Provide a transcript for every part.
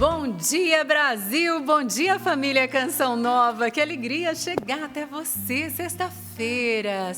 Bom dia, Brasil! Bom dia, família Canção Nova! Que alegria chegar até você! Sexta-feira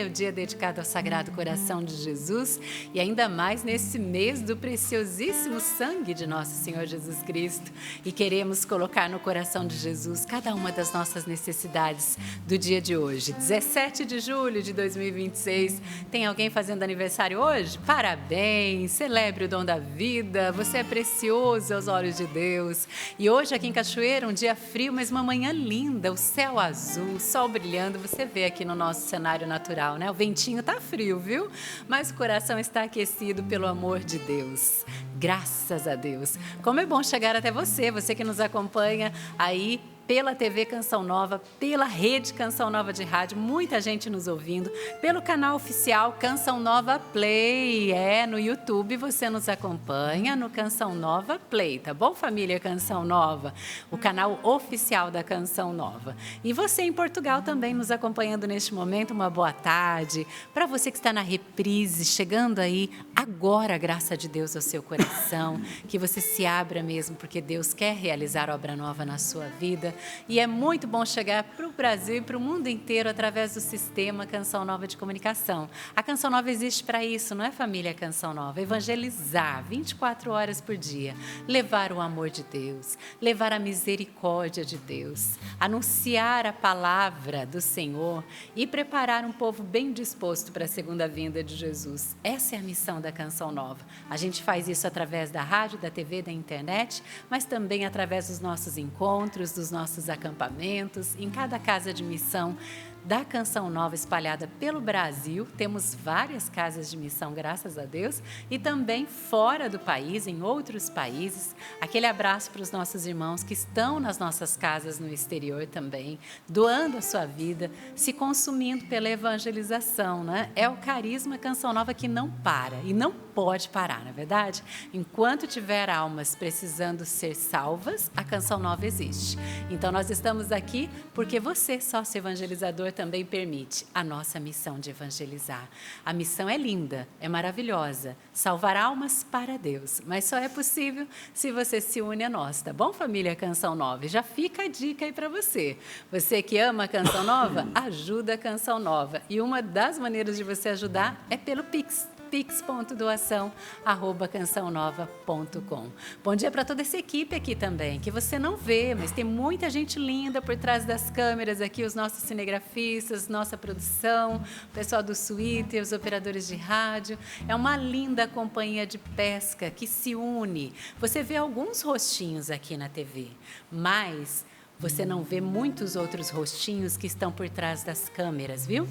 é o dia dedicado ao Sagrado Coração de Jesus e ainda mais nesse mês do preciosíssimo sangue de Nosso Senhor Jesus Cristo. E queremos colocar no coração de Jesus cada uma das nossas necessidades do dia de hoje. 17 de julho de 2026. Tem alguém fazendo aniversário hoje? Parabéns! Celebre o dom da vida. Você é precioso aos olhos de Deus. E hoje aqui em Cachoeira, um dia frio, mas uma manhã linda, o céu azul, o sol brilhando, você vê aqui no nosso cenário natural, né? O ventinho tá frio, viu? Mas o coração está aquecido pelo amor de Deus. Graças a Deus. Como é bom chegar até você, você que nos acompanha aí pela TV Canção Nova, pela rede Canção Nova de rádio, muita gente nos ouvindo, pelo canal oficial Canção Nova Play, no YouTube você nos acompanha no Canção Nova Play, tá bom, família Canção Nova? O canal oficial da Canção Nova. E você em Portugal também nos acompanhando neste momento, uma boa tarde. Para você que está na reprise, chegando aí agora, graça de Deus ao seu coração, que você se abra mesmo, porque Deus quer realizar obra nova na sua vida. E é muito bom chegar para o Brasil e para o mundo inteiro através do sistema Canção Nova de Comunicação. A Canção Nova existe para isso, não é, família Canção Nova? Evangelizar 24 horas por dia, levar o amor de Deus, levar a misericórdia de Deus, anunciar a palavra do Senhor e preparar um povo bem disposto para a segunda vinda de Jesus. Essa é a missão da Canção Nova. A gente faz isso através da rádio, da TV, da internet, mas também através dos nossos encontros, dos nossos acampamentos, em cada casa de missão da Canção Nova espalhada pelo Brasil. Temos várias casas de missão, graças a Deus, e também fora do país, em outros países. Aquele abraço para os nossos irmãos que estão nas nossas casas no exterior também, doando a sua vida, se consumindo pela evangelização, né? É o carisma Canção Nova que não para e não pode parar, não é verdade? Enquanto tiver almas precisando ser salvas, a Canção Nova existe. Então nós estamos aqui porque você, sócio evangelizador, também permite a nossa missão de evangelizar. A missão é linda, é maravilhosa, salvar almas para Deus, mas só é possível se você se une a nós, tá bom, família Canção Nova? E já fica a dica aí para você. Você que ama a Canção Nova, ajuda a Canção Nova. E uma das maneiras de você ajudar é pelo Pix. pix.doação@cançãonova.com. Bom dia para toda essa equipe aqui também, que você não vê, mas tem muita gente linda por trás das câmeras aqui, os nossos cinegrafistas, nossa produção, o pessoal do Twitter, os operadores de rádio. É uma linda companhia de pesca que se une. Você vê alguns rostinhos aqui na TV, mas você não vê muitos outros rostinhos que estão por trás das câmeras, viu?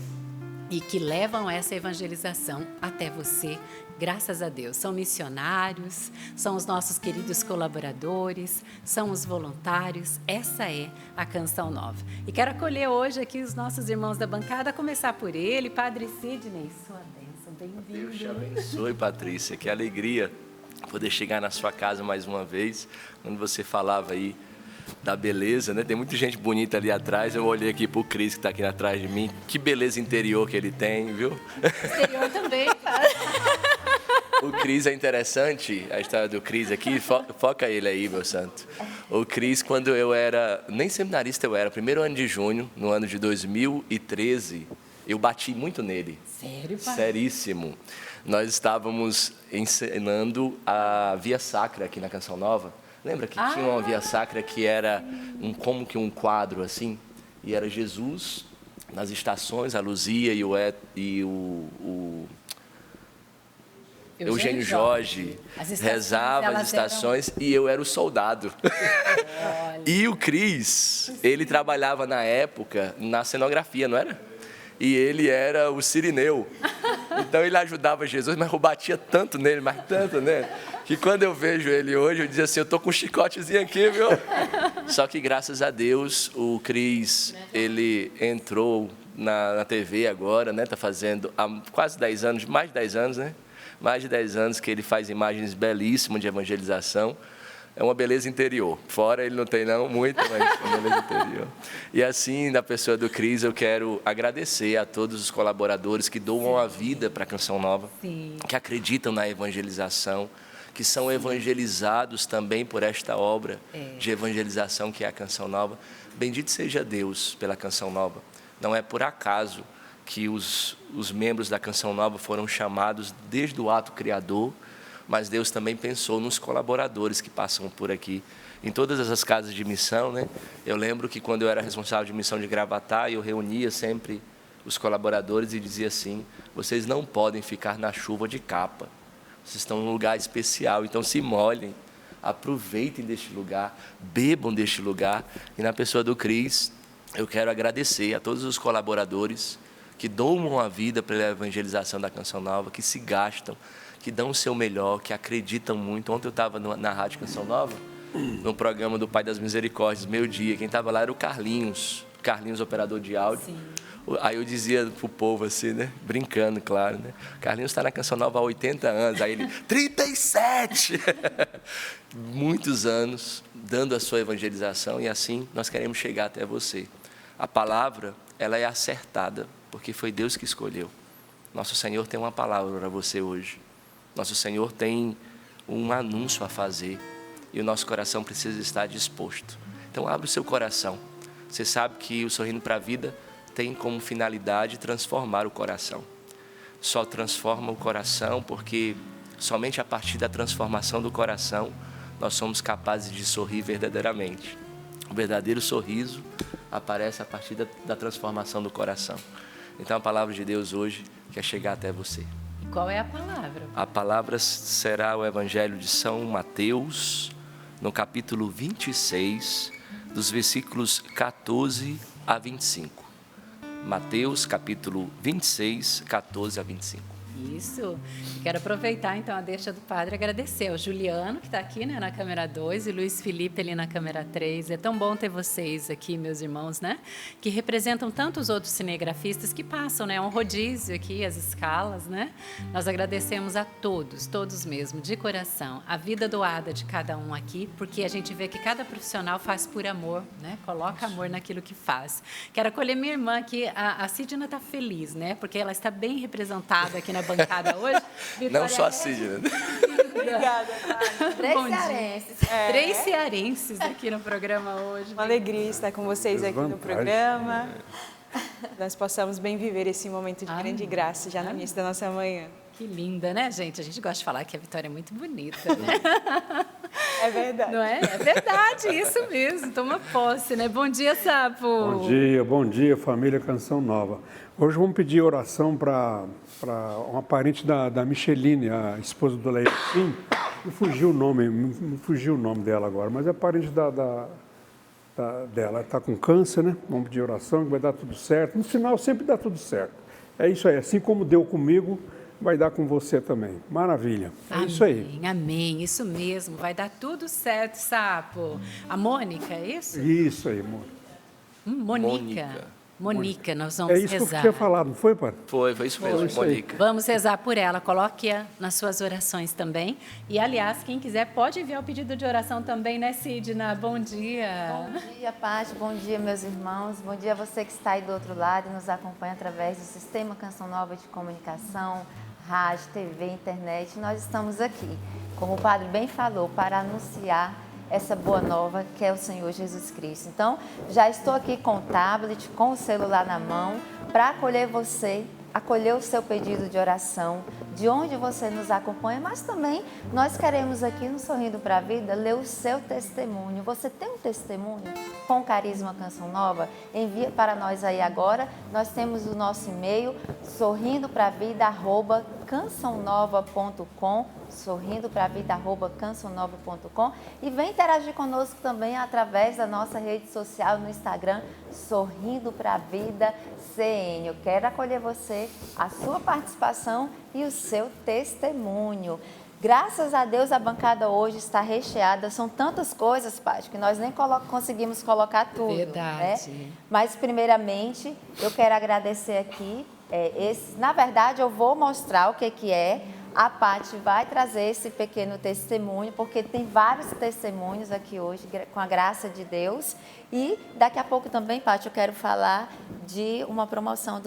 E que levam essa evangelização até você, graças a Deus. São missionários, são os nossos queridos colaboradores, são os voluntários. Essa é a Canção Nova. E quero acolher hoje aqui os nossos irmãos da bancada, a começar por ele, Padre Sidney, sua bênção, bem-vindo. Deus te abençoe, Patrícia, que alegria poder chegar na sua casa mais uma vez, quando você falava aí da beleza, né? Tem muita gente bonita ali atrás. Eu olhei aqui pro Cris que está aqui atrás de mim. Que beleza interior que ele tem, viu? Exterior também, cara. O Cris é interessante, a história do Cris aqui, foca ele aí, meu santo. O Cris, quando eu era, nem seminarista eu era, primeiro ano de junho, no ano de 2013, eu bati muito nele. Sério, pai? Seríssimo. Nós estávamos ensinando a Via Sacra aqui na Canção Nova. Lembra que tinha uma Via Sacra que era como que um quadro assim? E era Jesus nas estações, a Luzia e o Eugênio Jorge rezava as estações e eu era o soldado. E o Cris, ele trabalhava na época na cenografia, não era? E ele era o Cirineu. Então ele ajudava Jesus, mas eu batia tanto nele, que quando eu vejo ele hoje, eu dizia assim, eu tô com um chicotezinho aqui, viu? Só que graças a Deus, o Cris, ele entrou na TV agora, né? Tá fazendo há quase 10 anos, mais de 10 anos, né? Mais de 10 anos que ele faz imagens belíssimas de evangelização. É uma beleza interior. Fora ele não tem não muito, mas é uma beleza interior. E assim, na pessoa do Cris, eu quero agradecer a todos os colaboradores que doam a vida para a Canção Nova, que acreditam na evangelização, que são evangelizados também por esta obra de evangelização que é a Canção Nova. Bendito seja Deus pela Canção Nova. Não é por acaso que os membros da Canção Nova foram chamados desde o ato criador, mas Deus também pensou nos colaboradores que passam por aqui. Em todas essas casas de missão, né? Eu lembro que quando eu era responsável de missão de Gravatá, eu reunia sempre os colaboradores e dizia assim: vocês não podem ficar na chuva de capa, vocês estão num lugar especial, então se molhem, aproveitem deste lugar, bebam deste lugar. E na pessoa do Cris, eu quero agradecer a todos os colaboradores que domam a vida pela evangelização da Canção Nova, que se gastam, que dão o seu melhor, que acreditam muito. Ontem eu estava na Rádio Canção Nova, no programa do Pai das Misericórdias, meio-dia. Quem estava lá era o Carlinhos, operador de áudio. Sim. Aí eu dizia pro povo assim, né? Brincando, claro, né? Carlinhos está na Canção Nova há 80 anos. Aí ele, 37! Muitos anos dando a sua evangelização, e assim nós queremos chegar até você. A palavra, ela é acertada, porque foi Deus que escolheu. Nosso Senhor tem uma palavra para você hoje. Nosso Senhor tem um anúncio a fazer, e o nosso coração precisa estar disposto. Então, abre o seu coração. Você sabe que o Sorrindo para a Vida tem como finalidade transformar o coração. Só transforma o coração porque somente a partir da transformação do coração nós somos capazes de sorrir verdadeiramente. O verdadeiro sorriso aparece a partir da transformação do coração. Então a palavra de Deus hoje quer chegar até você. E qual é a palavra? A palavra será o Evangelho de São Mateus, no capítulo 26, dos versículos 14 a 25. Mateus, capítulo 26, 14 a 25. Isso. Quero aproveitar, então, a deixa do padre e agradecer ao Juliano, que está aqui, né, na câmera 2, e Luiz Felipe ali na câmera 3. É tão bom ter vocês aqui, meus irmãos, né? Que representam tantos outros cinegrafistas que passam, né? Um rodízio aqui, as escalas, né? Nós agradecemos a todos, todos mesmo, de coração, a vida doada de cada um aqui, porque a gente vê que cada profissional faz por amor, né? Coloca amor naquilo que faz. Quero acolher minha irmã aqui, a Sidna está feliz, né? Porque ela está bem representada aqui na bancada hoje. Vitória, não só a Sidna. Obrigada, Três cearenses. Três cearenses aqui no programa hoje. Uma alegria estar com vocês aqui no programa. Nós possamos bem viver esse momento de grande graça já no início da nossa manhã. Que linda, né, gente? A gente gosta de falar que a Vitória é muito bonita, né? É verdade. Não é? É verdade, isso mesmo. Toma posse, né? Bom dia, Sapo. Bom dia, família Canção Nova. Hoje vamos pedir oração para uma parente da Micheline, a esposa do Leicim. Me fugiu o nome dela agora, mas é parente dela. Ela está com câncer, né? Vamos pedir oração, que vai dar tudo certo. No final sempre dá tudo certo. É isso aí, assim como deu comigo, vai dar com você também. Maravilha. É amém, isso aí. Amém, isso mesmo. Vai dar tudo certo, Sapo. A Mônica, é isso? Isso aí, Mônica, nós vamos rezar. É isso que eu tinha falado, não foi, pai? Foi isso mesmo, Mônica. Vamos rezar por ela. Coloque-a nas suas orações também. E, aliás, quem quiser pode enviar o pedido de oração também, né, Sidna? Bom dia. Bom dia, Paty. Bom dia, meus irmãos. Bom dia a você que está aí do outro lado e nos acompanha através do Sistema Canção Nova de Comunicação, rádio, TV, internet. Nós estamos aqui, como o padre bem falou, para anunciar essa boa nova que é o Senhor Jesus Cristo. Então, já estou aqui com o tablet, com o celular na mão, para acolher você, acolher o seu pedido de oração, de onde você nos acompanha, mas também nós queremos aqui no Sorrindo para a Vida ler o seu testemunho. Você tem um testemunho com Carisma Canção Nova? Envia para nós aí agora. Nós temos o nosso e-mail sorrindopravida@cançãonova.com, sorrindopravida@cançãonova.com, e vem interagir conosco também através da nossa rede social no Instagram, Sorrindo para a Vida CN. Eu quero acolher você, a sua participação e o seu testemunho. Graças a Deus a bancada hoje está recheada. São tantas coisas, Paty, que nós nem conseguimos colocar tudo. Verdade. Né? Mas, primeiramente, eu quero agradecer aqui. Na verdade, eu vou mostrar o que é. A Paty vai trazer esse pequeno testemunho, porque tem vários testemunhos aqui hoje, com a graça de Deus. E daqui a pouco também, Paty, eu quero falar de uma promoção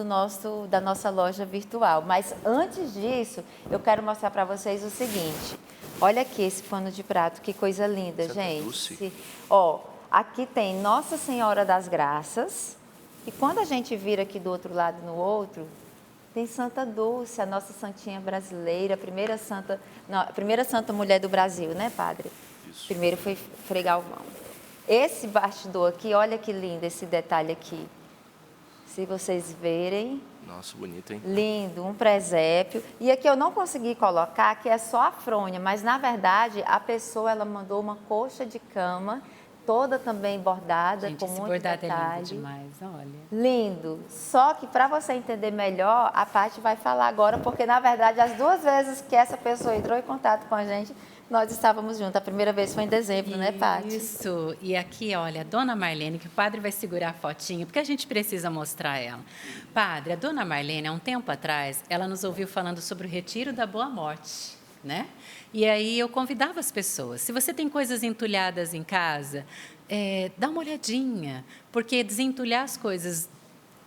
da nossa loja virtual. Mas antes disso, eu quero mostrar para vocês o seguinte. Olha aqui esse pano de prato, que coisa linda, Santa gente. Dulce. Ó, aqui tem Nossa Senhora das Graças. E quando a gente vira aqui do outro lado no outro, tem Santa Dulce, a nossa santinha brasileira, a primeira santa mulher do Brasil, né, padre? Isso. Primeiro foi Frei Galvão. Esse bastidor aqui, olha que lindo esse detalhe aqui. Se vocês verem. Nossa, bonito, hein? Lindo, um presépio. E aqui eu não consegui colocar, que é só a fronha, mas na verdade a pessoa ela mandou uma coxa de cama, toda também bordada, Gente, com esse muito bordado detalhe. é lindo demais, olha. Lindo. Só que para você entender melhor, a Paty vai falar agora, porque na verdade as duas vezes que essa pessoa entrou em contato com a gente, nós estávamos juntos. A primeira vez foi em dezembro, né, Paty? Isso. E aqui, olha, a dona Marlene, que o padre vai segurar a fotinha, porque a gente precisa mostrar ela. Padre, a dona Marlene, há um tempo atrás, ela nos ouviu falando sobre o Retiro da Boa Morte, né? E aí eu convidava as pessoas, se você tem coisas entulhadas em casa, dá uma olhadinha, porque desentulhar as coisas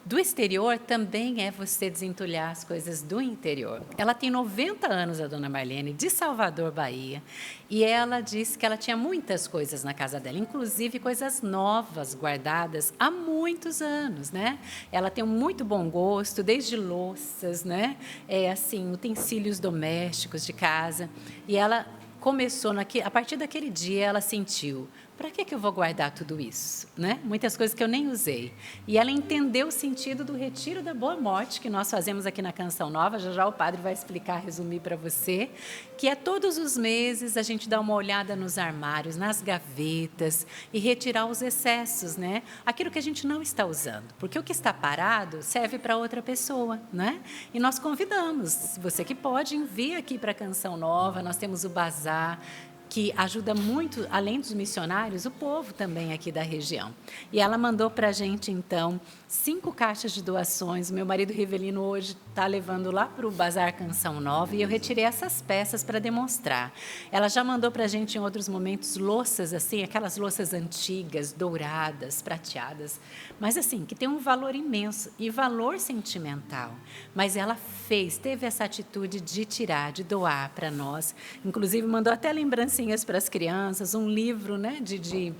do exterior também é você desentulhar as coisas do interior. Ela tem 90 anos, a dona Marlene, de Salvador, Bahia, e ela disse que ela tinha muitas coisas na casa dela, inclusive coisas novas guardadas há muitos anos, né? Ela tem um muito bom gosto, desde louças, né? Assim, utensílios domésticos de casa, e ela começou, a partir daquele dia, ela sentiu, para que eu vou guardar tudo isso? Né? Muitas coisas que eu nem usei. E ela entendeu o sentido do Retiro da Boa Morte, que nós fazemos aqui na Canção Nova, já o padre vai explicar, resumir para você, que é todos os meses a gente dá uma olhada nos armários, nas gavetas, e retirar os excessos, né? Aquilo que a gente não está usando, porque o que está parado serve para outra pessoa, né? E nós convidamos, você que pode, envia aqui para a Canção Nova, nós temos o bazar, que ajuda muito, além dos missionários, o povo também aqui da região. E ela mandou para a gente, então, 5 caixas de doações. Meu marido Rivelino hoje está levando lá para o Bazar Canção Nova e eu retirei essas peças para demonstrar. Ela já mandou para a gente, em outros momentos, louças, assim, aquelas louças antigas, douradas, prateadas, mas assim, que tem um valor imenso e valor sentimental. Mas ela teve essa atitude de tirar, de doar para nós. Inclusive, mandou até lembrancinhas para as crianças, um livro, né, de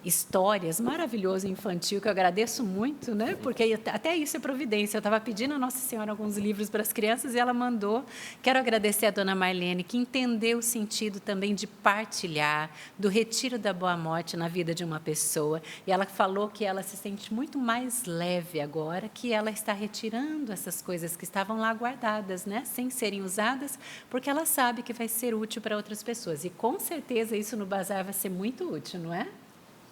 histórias, maravilhoso, infantil, que eu agradeço muito, né, porque até isso é providência. Eu estava pedindo a Nossa Senhora alguns livros para as crianças e ela mandou. Quero agradecer a dona Marlene, que entendeu o sentido também de partilhar, do retiro da Boa Morte na vida de uma pessoa. E ela falou que ela se sente muito mais leve agora, que ela está retirando essas coisas que estavam lá guardadas, né, sem serem usadas, porque ela sabe que vai ser útil para outras pessoas. E, com certeza, isso no bazar vai ser muito útil, não é?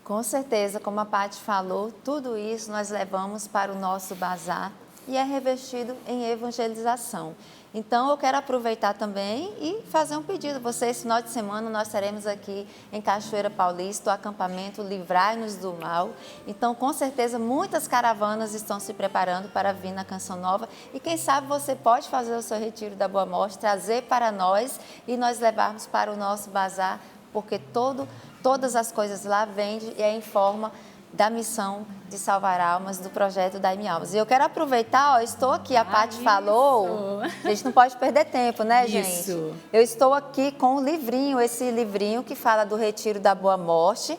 Com certeza, como a Paty falou, tudo isso nós levamos para o nosso bazar e é revestido em evangelização. Então, eu quero aproveitar também e fazer um pedido. Esse final de semana, nós estaremos aqui em Cachoeira Paulista, o acampamento Livrai-nos do Mal. Então, com certeza, muitas caravanas estão se preparando para vir na Canção Nova. E quem sabe você pode fazer o seu retiro da Boa Morte, trazer para nós e nós levarmos para o nosso bazar, porque todas as coisas lá vendem e é em forma da missão de salvar almas, do projeto Dai-me Almas. E eu quero aproveitar, estou aqui, a Paty falou, a gente não pode perder tempo, né, gente? Isso. Eu estou aqui com o livrinho, esse livrinho que fala do Retiro da Boa Morte,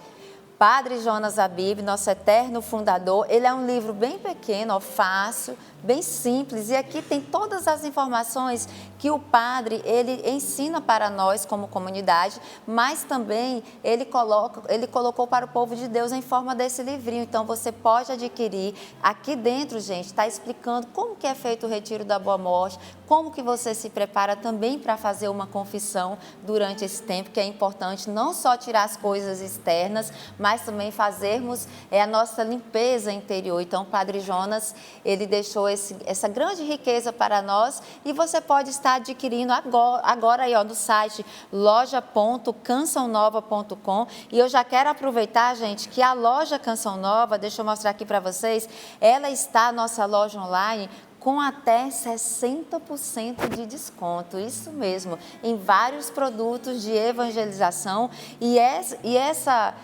Padre Jonas Abib, nosso eterno fundador. Ele é um livro bem pequeno, fácil, bem simples, e aqui tem todas as informações que o padre ele ensina para nós como comunidade, mas também ele colocou para o povo de Deus em forma desse livrinho. Então você pode adquirir. Aqui dentro, gente, está explicando como que é feito o Retiro da Boa Morte, como que você se prepara também para fazer uma confissão durante esse tempo, que é importante não só tirar as coisas externas, mas também fazermos a nossa limpeza interior. Então o Padre Jonas, ele deixou essa grande riqueza para nós e você pode estar adquirindo agora aí, ó, no site loja.cançãonova.com. E eu já quero aproveitar, gente, que a loja Canção Nova, deixa eu mostrar aqui para vocês, ela está, nossa loja online, com até 60% de desconto, isso mesmo, em vários produtos de evangelização. E essa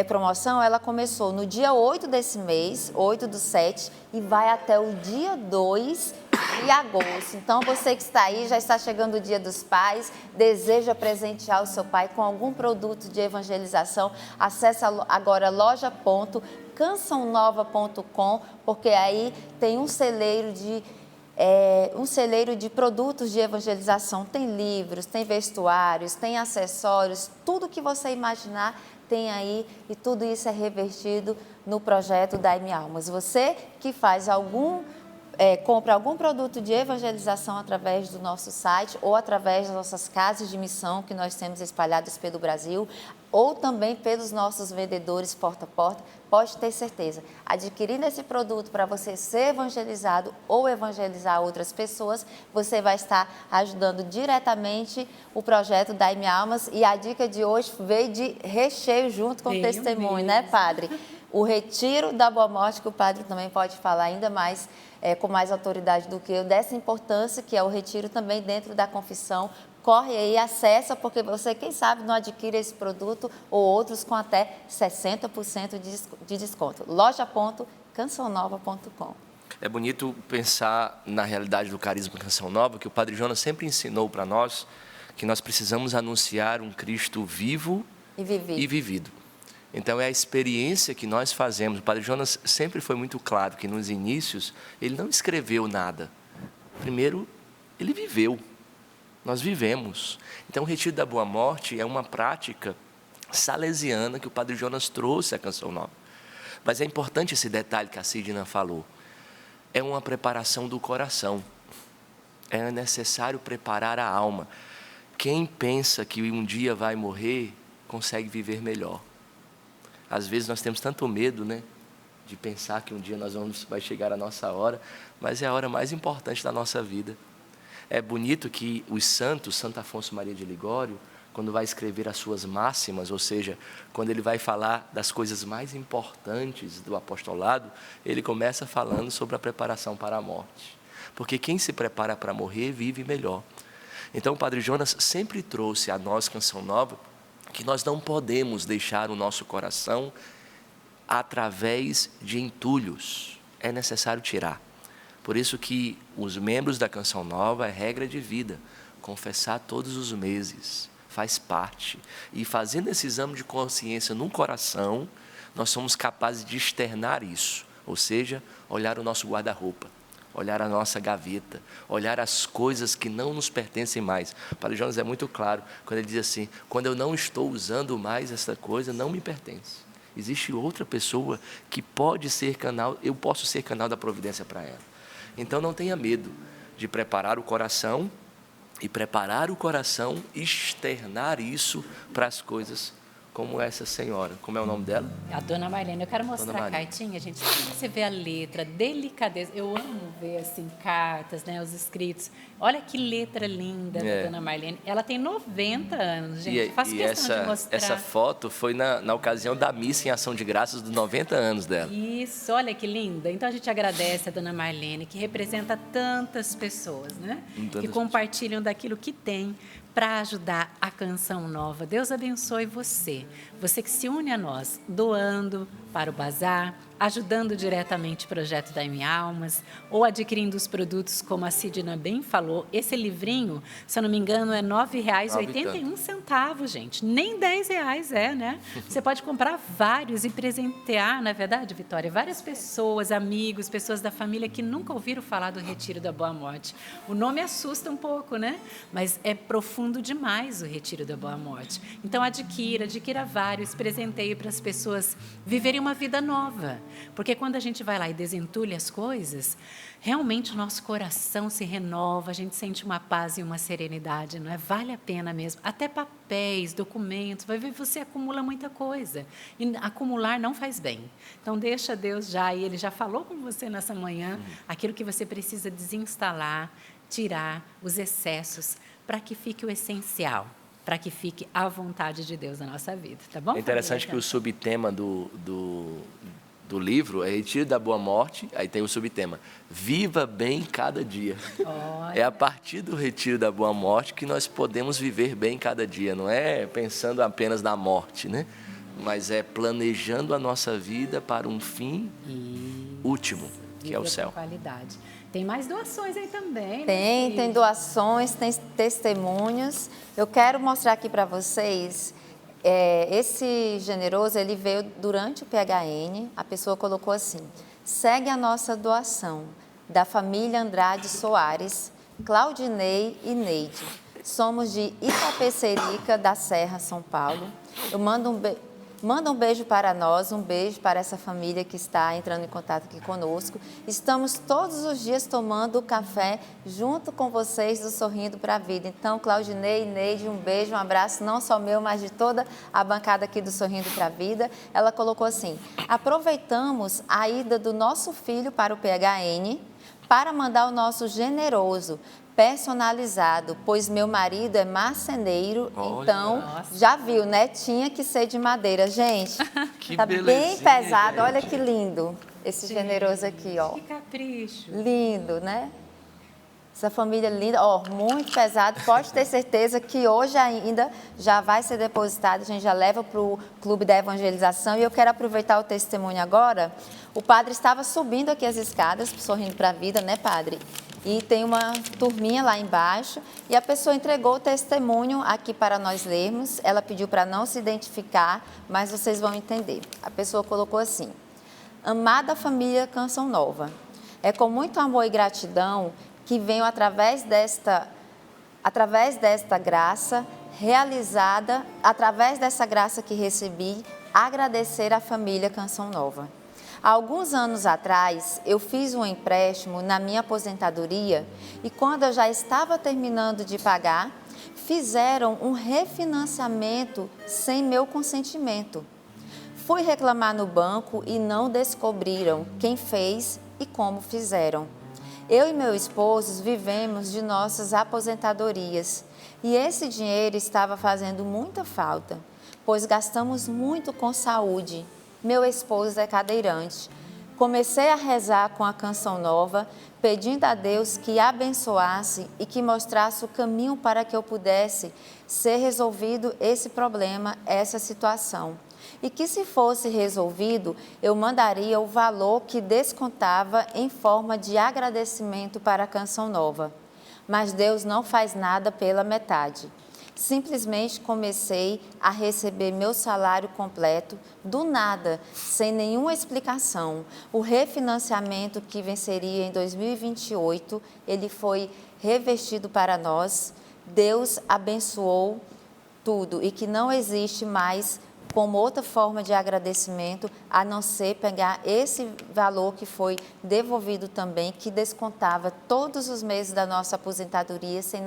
promoção, ela começou no dia 8 desse mês, 8/7, e vai até o dia 2 e agosto. Então, você que está aí, já está chegando o Dia dos Pais, deseja presentear o seu pai com algum produto de evangelização, acesse agora loja.cançãonova.com, porque aí tem um celeiro de produtos de evangelização. Tem livros, tem vestuários, tem acessórios, tudo que você imaginar tem aí, e tudo isso é revertido no projeto Dai-me Almas. Você que faz compra algum produto de evangelização através do nosso site ou através das nossas casas de missão que nós temos espalhadas pelo Brasil, ou também pelos nossos vendedores porta a porta, pode ter certeza, adquirindo esse produto para você ser evangelizado ou evangelizar outras pessoas, você vai estar ajudando diretamente o projeto Dai-me Almas. E a dica de hoje veio de recheio junto com o testemunho, né, Padre? O retiro da Boa Morte, que o Padre também pode falar ainda mais, com mais autoridade do que eu, dessa importância que é o retiro também dentro da confissão. Corre aí, acessa, porque você, quem sabe, não adquire esse produto ou outros com até 60% de desconto. loja.cançãonova.com. É bonito pensar na realidade do carisma Canção Nova, que o Padre Jonas sempre ensinou para nós, que nós precisamos anunciar um Cristo vivo e vivido. Então, é a experiência que nós fazemos. O Padre Jonas sempre foi muito claro que, nos inícios, ele não escreveu nada. Primeiro, ele viveu. Nós vivemos. Então, o Retiro da Boa Morte é uma prática salesiana que o Padre Jonas trouxe à Canção Nova. Mas é importante esse detalhe que a Sidna falou. É uma preparação do coração. É necessário preparar a alma. Quem pensa que um dia vai morrer, consegue viver melhor. Às vezes nós temos tanto medo, né, de pensar que um dia vai chegar a nossa hora, mas é a hora mais importante da nossa vida. É bonito que os santos, Santo Afonso Maria de Ligório, quando vai escrever as suas máximas, ou seja, quando ele vai falar das coisas mais importantes do apostolado, ele começa falando sobre a preparação para a morte. Porque quem se prepara para morrer, vive melhor. Então o Padre Jonas sempre trouxe a nós, Canção Nova, que nós não podemos deixar o nosso coração através de entulhos. É necessário tirar. Por isso que os membros da Canção Nova é regra de vida. Confessar todos os meses, faz parte. E fazendo esse exame de consciência no coração, nós somos capazes de externar isso. Ou seja, olhar o nosso guarda-roupa, olhar a nossa gaveta, olhar as coisas que não nos pertencem mais. O Padre Jonas é muito claro quando ele diz assim: quando eu não estou usando mais essa coisa, não me pertence. Existe outra pessoa que pode ser canal, eu posso ser canal da providência para ela. Então não tenha medo de preparar o coração e externar isso para as coisas como essa senhora. Como é o nome dela? A Dona Marlene. Eu quero mostrar a cartinha, gente. Você vê a letra, delicadeza. Eu amo ver, assim, cartas, né, os escritos. Olha que letra linda da Dona Marlene. Ela tem 90 anos, gente. Faço questão de mostrar. Essa foto foi na ocasião da missa em ação de graças dos 90 anos dela. Isso, olha que linda. Então, a gente agradece a Dona Marlene, que representa tantas pessoas, né? Que compartilham daquilo que tem para ajudar a Canção Nova. Deus abençoe você. Você que se une a nós, doando para o bazar, ajudando diretamente o projeto Dai-me Almas, ou adquirindo os produtos, como a Sidna bem falou. Esse livrinho, se eu não me engano, é R$ 9,81, gente. Nem R$10 né? Você pode comprar vários e presentear, na verdade, Vitória, várias pessoas, amigos, pessoas da família que nunca ouviram falar do Retiro da Boa Morte. O nome assusta um pouco, né? Mas é profundo demais o Retiro da Boa Morte. Então, adquira vários, presenteie para as pessoas viverem uma vida nova. Porque quando a gente vai lá e desentulha as coisas, realmente o nosso coração se renova, a gente sente uma paz e uma serenidade, não é? Vale a pena mesmo. Até papéis, documentos, vai ver, você acumula muita coisa. E acumular não faz bem. Então, deixa Deus já, e Ele já falou com você nessa manhã, aquilo que você precisa desinstalar, tirar os excessos, para que fique o essencial, para que fique a vontade de Deus na nossa vida, tá bom? É interessante que o subtema do livro é Retiro da Boa Morte, aí tem o subtema, viva bem cada dia. Olha. É a partir do Retiro da Boa Morte que nós podemos viver bem cada dia, não é pensando apenas na morte, né? Mas é planejando a nossa vida para um fim último, que é o céu. Qualidade. tem mais doações aí também, né? Tem doações, tem testemunhos. Eu quero mostrar aqui para vocês, esse generoso, ele veio durante o PHN, a pessoa colocou assim: segue a nossa doação, da família Andrade Soares, Claudinei e Neide. Somos de Itapecerica, da Serra, São Paulo. Eu mando um beijo para nós, um beijo para essa família que está entrando em contato aqui conosco. Estamos todos os dias tomando café junto com vocês do Sorrindo para a Vida. Então, Claudinei e Neide, um beijo, um abraço, não só meu, mas de toda a bancada aqui do Sorrindo para a Vida. Ela colocou assim: aproveitamos a ida do nosso filho para o PHN para mandar o nosso generoso personalizado, pois meu marido é marceneiro. Olha, então, nossa, já viu, né? Tinha que ser de madeira. Gente, tá bem pesado. Gente, olha que lindo esse generoso aqui, ó. Que capricho. Lindo, né? Essa família linda, ó, muito pesado. Pode ter certeza que hoje ainda já vai ser depositado, a gente já leva para o Clube da Evangelização. E eu quero aproveitar o testemunho agora. O padre estava subindo aqui as escadas, Sorrindo para a Vida, né, padre? E tem uma turminha lá embaixo e a pessoa entregou o testemunho aqui para nós lermos. Ela pediu para não se identificar, mas vocês vão entender. A pessoa colocou assim: amada família Canção Nova, é com muito amor e gratidão que venho através desta graça realizada, através dessa graça que recebi, agradecer à família Canção Nova. Há alguns anos atrás, eu fiz um empréstimo na minha aposentadoria e quando eu já estava terminando de pagar, fizeram um refinanciamento sem meu consentimento. Fui reclamar no banco e não descobriram quem fez e como fizeram. Eu e meu esposo vivemos de nossas aposentadorias e esse dinheiro estava fazendo muita falta, pois gastamos muito com saúde. Meu esposo é cadeirante. Comecei a rezar com a Canção Nova, pedindo a Deus que abençoasse e que mostrasse o caminho para que eu pudesse ser resolvido esse problema, essa situação. E que se fosse resolvido, eu mandaria o valor que descontava em forma de agradecimento para a Canção Nova. Mas Deus não faz nada pela metade. Simplesmente comecei a receber meu salário completo, do nada, sem nenhuma explicação. O refinanciamento que venceria em 2028, ele foi revestido para nós. Deus abençoou tudo e que não existe mais como outra forma de agradecimento, a não ser pegar esse valor que foi devolvido também, que descontava todos os meses da nossa aposentadoria, sem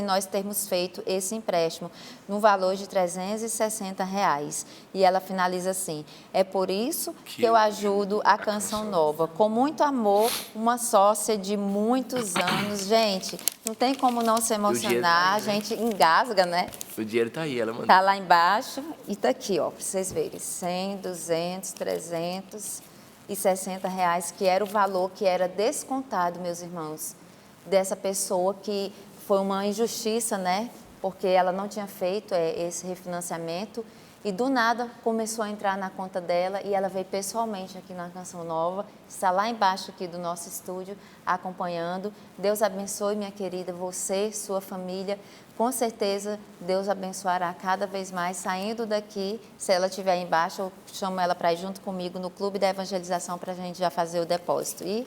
nós termos feito esse empréstimo, no valor de R$360. E ela finaliza assim: é por isso que eu ajudo a Canção Nova, com muito amor, uma sócia de muitos anos. Gente, não tem como não se emocionar, a gente engasga, né? O dinheiro tá aí, ela mandou. Tá lá embaixo e tá aqui, ó, para vocês verem, 100, 200, 360 reais, que era o valor que era descontado, meus irmãos, dessa pessoa que foi uma injustiça, né? Porque ela não tinha feito esse refinanciamento e do nada começou a entrar na conta dela e ela veio pessoalmente aqui na Canção Nova, está lá embaixo aqui do nosso estúdio acompanhando. Deus abençoe, minha querida, você, sua família. Com certeza Deus abençoará cada vez mais. Saindo daqui, se ela estiver embaixo, eu chamo ela para ir junto comigo no Clube da Evangelização para a gente já fazer o depósito. E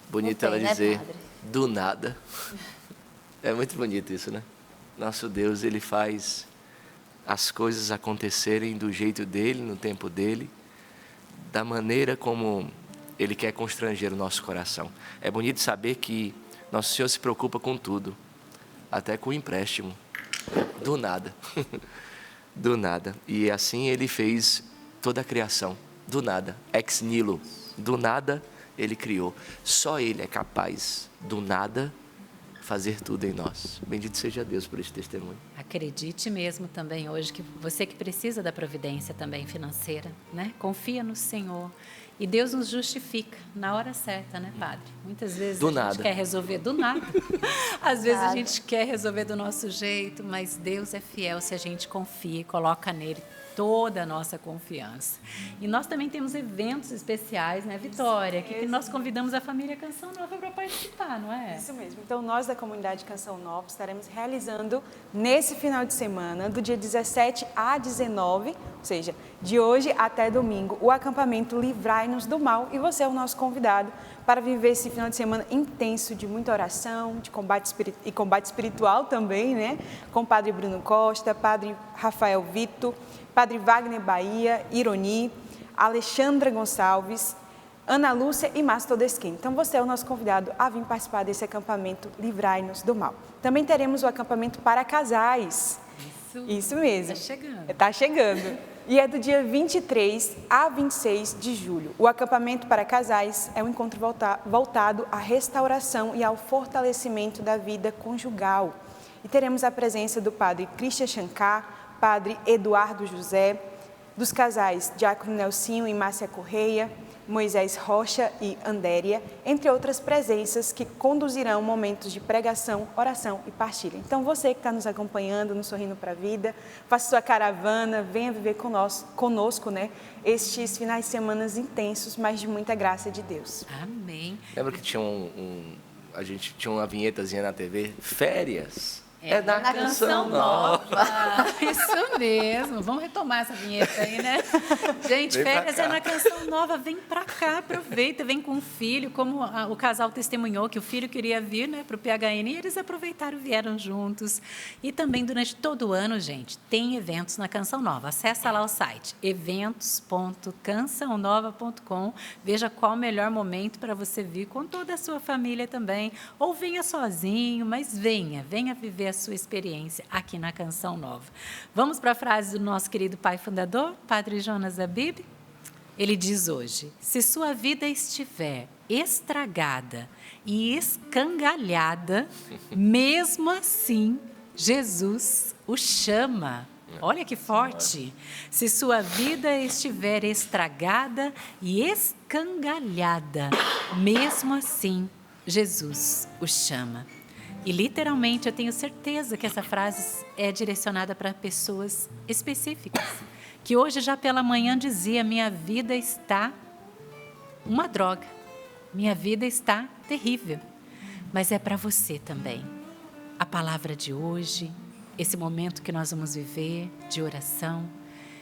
bonito ela dizer, né, do nada. É muito bonito isso, né? Nosso Deus, Ele faz as coisas acontecerem do jeito dEle, no tempo dEle, da maneira como Ele quer constranger o nosso coração. É bonito saber que Nosso Senhor se preocupa com tudo, até com o empréstimo, do nada, do nada. E assim Ele fez toda a criação, do nada, ex nihilo, do nada Ele criou. Só Ele é capaz, do nada, fazer tudo em nós. Bendito seja Deus por esse testemunho. Acredite mesmo também hoje que você que precisa da providência também financeira, né? Confia no Senhor E Deus nos justifica na hora certa, né, Padre? Muitas vezes a gente quer resolver do nada. Às vezes a gente quer resolver do nosso jeito, mas Deus é fiel se a gente confia e coloca nele toda a nossa confiança. E nós também temos eventos especiais, né, Vitória? Que nós convidamos a família Canção Nova para participar, não é? Isso mesmo. Então, nós da comunidade Canção Nova estaremos realizando nesse final de semana, do dia 17 a 19, ou seja, de hoje até domingo, o acampamento Livrai-nos do Mal. E você é o nosso convidado para viver esse final de semana intenso de muita oração, de combate espiritual também, né? Com o Padre Bruno Costa, Padre Rafael Vito, Padre Wagner Bahia, Ironi, Alexandra Gonçalves, Ana Lúcia e Márcio Todesquim. Então, você é o nosso convidado a vir participar desse acampamento Livrai-nos do Mal. Também teremos o acampamento para casais. Isso mesmo. Está chegando. Está chegando. E é do dia 23 a 26 de julho. O acampamento para casais é um encontro voltado à restauração e ao fortalecimento da vida conjugal. E teremos a presença do Padre Christian Shankar, Padre Eduardo José, dos casais Diácono Nelsinho e Márcia Correia, Moisés Rocha e Andéria, entre outras presenças que conduzirão momentos de pregação, oração e partilha. Então, você que está nos acompanhando no Sorrindo para a Vida, faça sua caravana, venha viver conosco, né, estes finais de semana intensos, mas de muita graça de Deus. Amém. Lembra que tinha a gente tinha uma vinhetazinha na TV? Férias. É da Canção Nova. Isso mesmo. Vamos retomar essa vinheta aí, né? Gente, férias é na Canção Nova. Vem pra cá, aproveita, vem com o filho, como o casal testemunhou que o filho queria vir, né, para o PHN, e eles aproveitaram e vieram juntos. E também, durante todo o ano, gente, tem eventos na Canção Nova. Acessa lá o site, eventos.cançãonova.com. Veja qual o melhor momento para você vir com toda a sua família também. Ou venha sozinho, mas venha viver a sua experiência aqui na Canção Nova. Vamos para a frase do nosso querido pai fundador, Padre Jonas Abib? Ele diz hoje: se sua vida estiver estragada e escangalhada, mesmo assim, Jesus o chama. Olha que forte! Se sua vida estiver estragada e escangalhada, mesmo assim, Jesus o chama. E, literalmente, eu tenho certeza que essa frase é direcionada para pessoas específicas, que hoje, já pela manhã, dizia: minha vida está uma droga, minha vida está terrível. Mas é para você também. A palavra de hoje, esse momento que nós vamos viver de oração,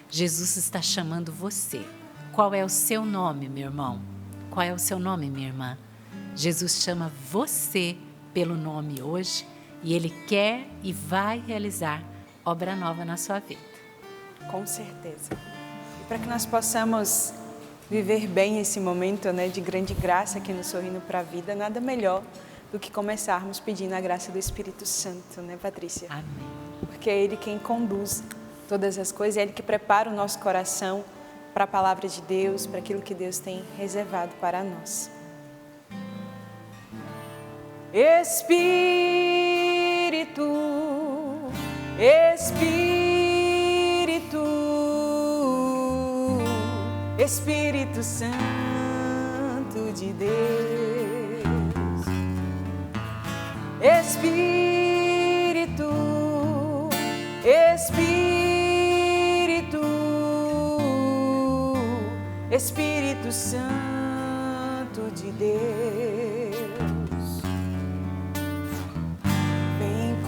Jesus está chamando você. Qual é o seu nome, meu irmão? Qual é o seu nome, minha irmã? Jesus chama você pelo nome hoje, e Ele quer e vai realizar obra nova na sua vida. Com certeza. E para que nós possamos viver bem esse momento, né, de grande graça aqui no Sorrindo para a Vida, nada melhor do que começarmos pedindo a graça do Espírito Santo, né, Patrícia? Amém. Porque é Ele quem conduz todas as coisas, é Ele que prepara o nosso coração para a palavra de Deus, para aquilo que Deus tem reservado para nós. Espírito, Espírito, Espírito Santo de Deus, Espírito, Espírito, Espírito Santo de Deus.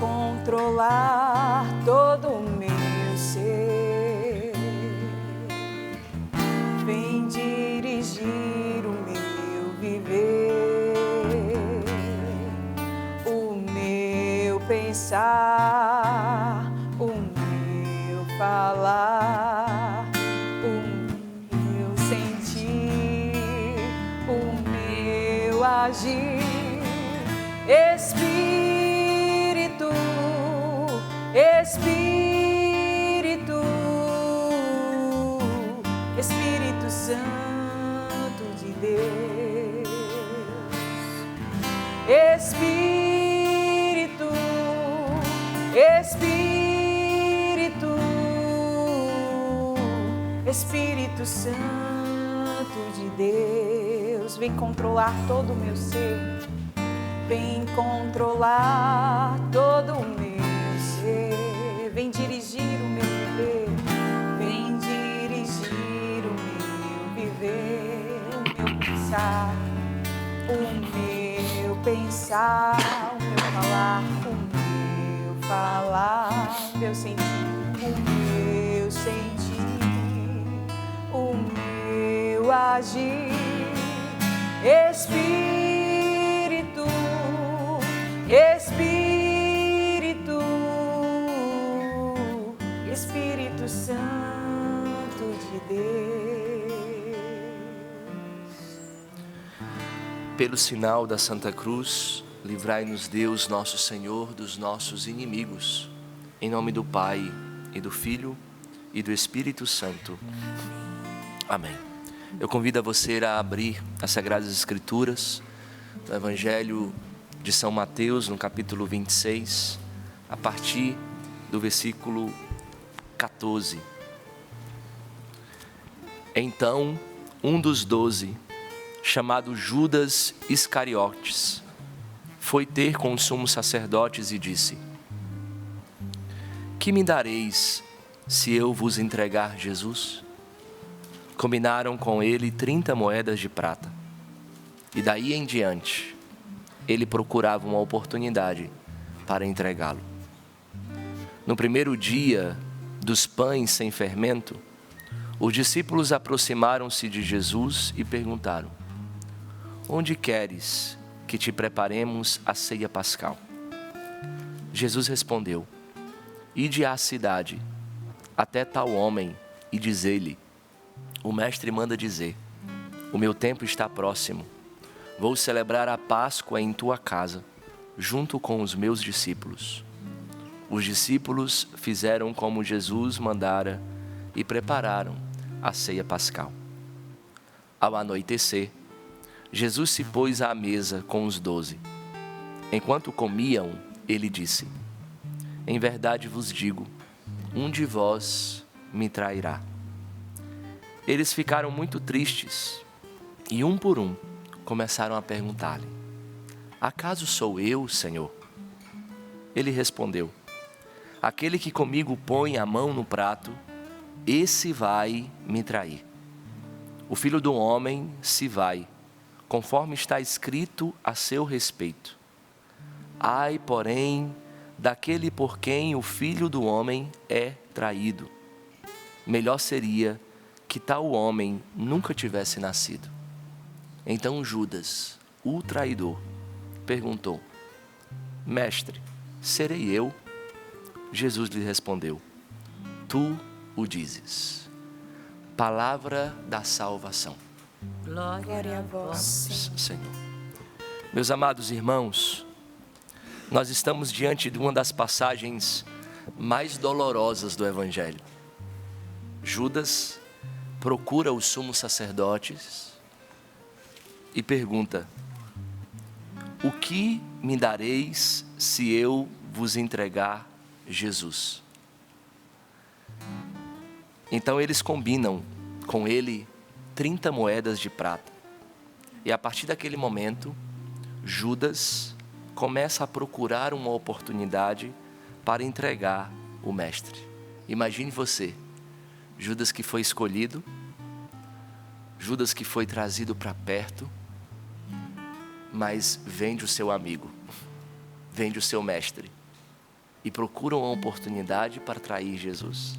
Controlar todo o meu ser, vem dirigir o meu viver, o meu pensar, o meu falar, o meu sentir, o meu agir. Espírito, Espírito Santo de Deus, Espírito, Espírito, Espírito Santo de Deus, vem controlar todo o meu ser, vem controlar todo o meu ser, vem dirigir o meu viver, vem dirigir o meu viver, o meu pensar, o meu falar, o meu sentir, o meu agir. Espírito, Espírito, Espírito Santo de Deus. Pelo sinal da Santa Cruz, livrai-nos Deus, nosso Senhor, dos nossos inimigos. Em nome do Pai, e do Filho, e do Espírito Santo. Amém. Eu convido a você a abrir as Sagradas Escrituras, no Evangelho de São Mateus, no capítulo 26, a partir do versículo 14. Então, um dos 12, chamado Judas Iscariotes, foi ter com os sumos sacerdotes e disse: que me dareis se eu vos entregar Jesus? Combinaram com ele 30 moedas de prata. E daí em diante, ele procurava uma oportunidade para entregá-lo. No primeiro dia dos pães sem fermento, os discípulos aproximaram-se de Jesus e perguntaram: onde queres que te preparemos a ceia pascal? Jesus respondeu: ide à cidade, até tal homem, e dizei-lhe: o mestre manda dizer, o meu tempo está próximo, vou celebrar a Páscoa em tua casa, junto com os meus discípulos. Os discípulos fizeram como Jesus mandara e prepararam a ceia pascal. Ao anoitecer, Jesus se pôs à mesa com os 12. Enquanto comiam, ele disse: em verdade vos digo, um de vós me trairá. Eles ficaram muito tristes e, um por um, começaram a perguntar-lhe: acaso sou eu, Senhor? Ele respondeu: aquele que comigo põe a mão no prato, esse vai me trair. O Filho do Homem se vai, conforme está escrito a seu respeito. Ai, porém, daquele por quem o Filho do Homem é traído. Melhor seria que tal homem nunca tivesse nascido. Então Judas, o traidor, perguntou: mestre, serei eu? Jesus lhe respondeu: tu o dizes. Palavra da salvação. Glória a vós, Senhor. Meus amados irmãos, nós estamos diante de uma das passagens mais dolorosas do Evangelho. Judas procura os sumos sacerdotes e pergunta: o que me dareis se eu vos entregar Jesus? Então eles combinam com ele 30 moedas de prata. E a partir daquele momento, Judas começa a procurar uma oportunidade para entregar o mestre. Imagine você, Judas que foi escolhido, Judas que foi trazido para perto, mas vende o seu amigo, vende o seu mestre e procura uma oportunidade para trair Jesus.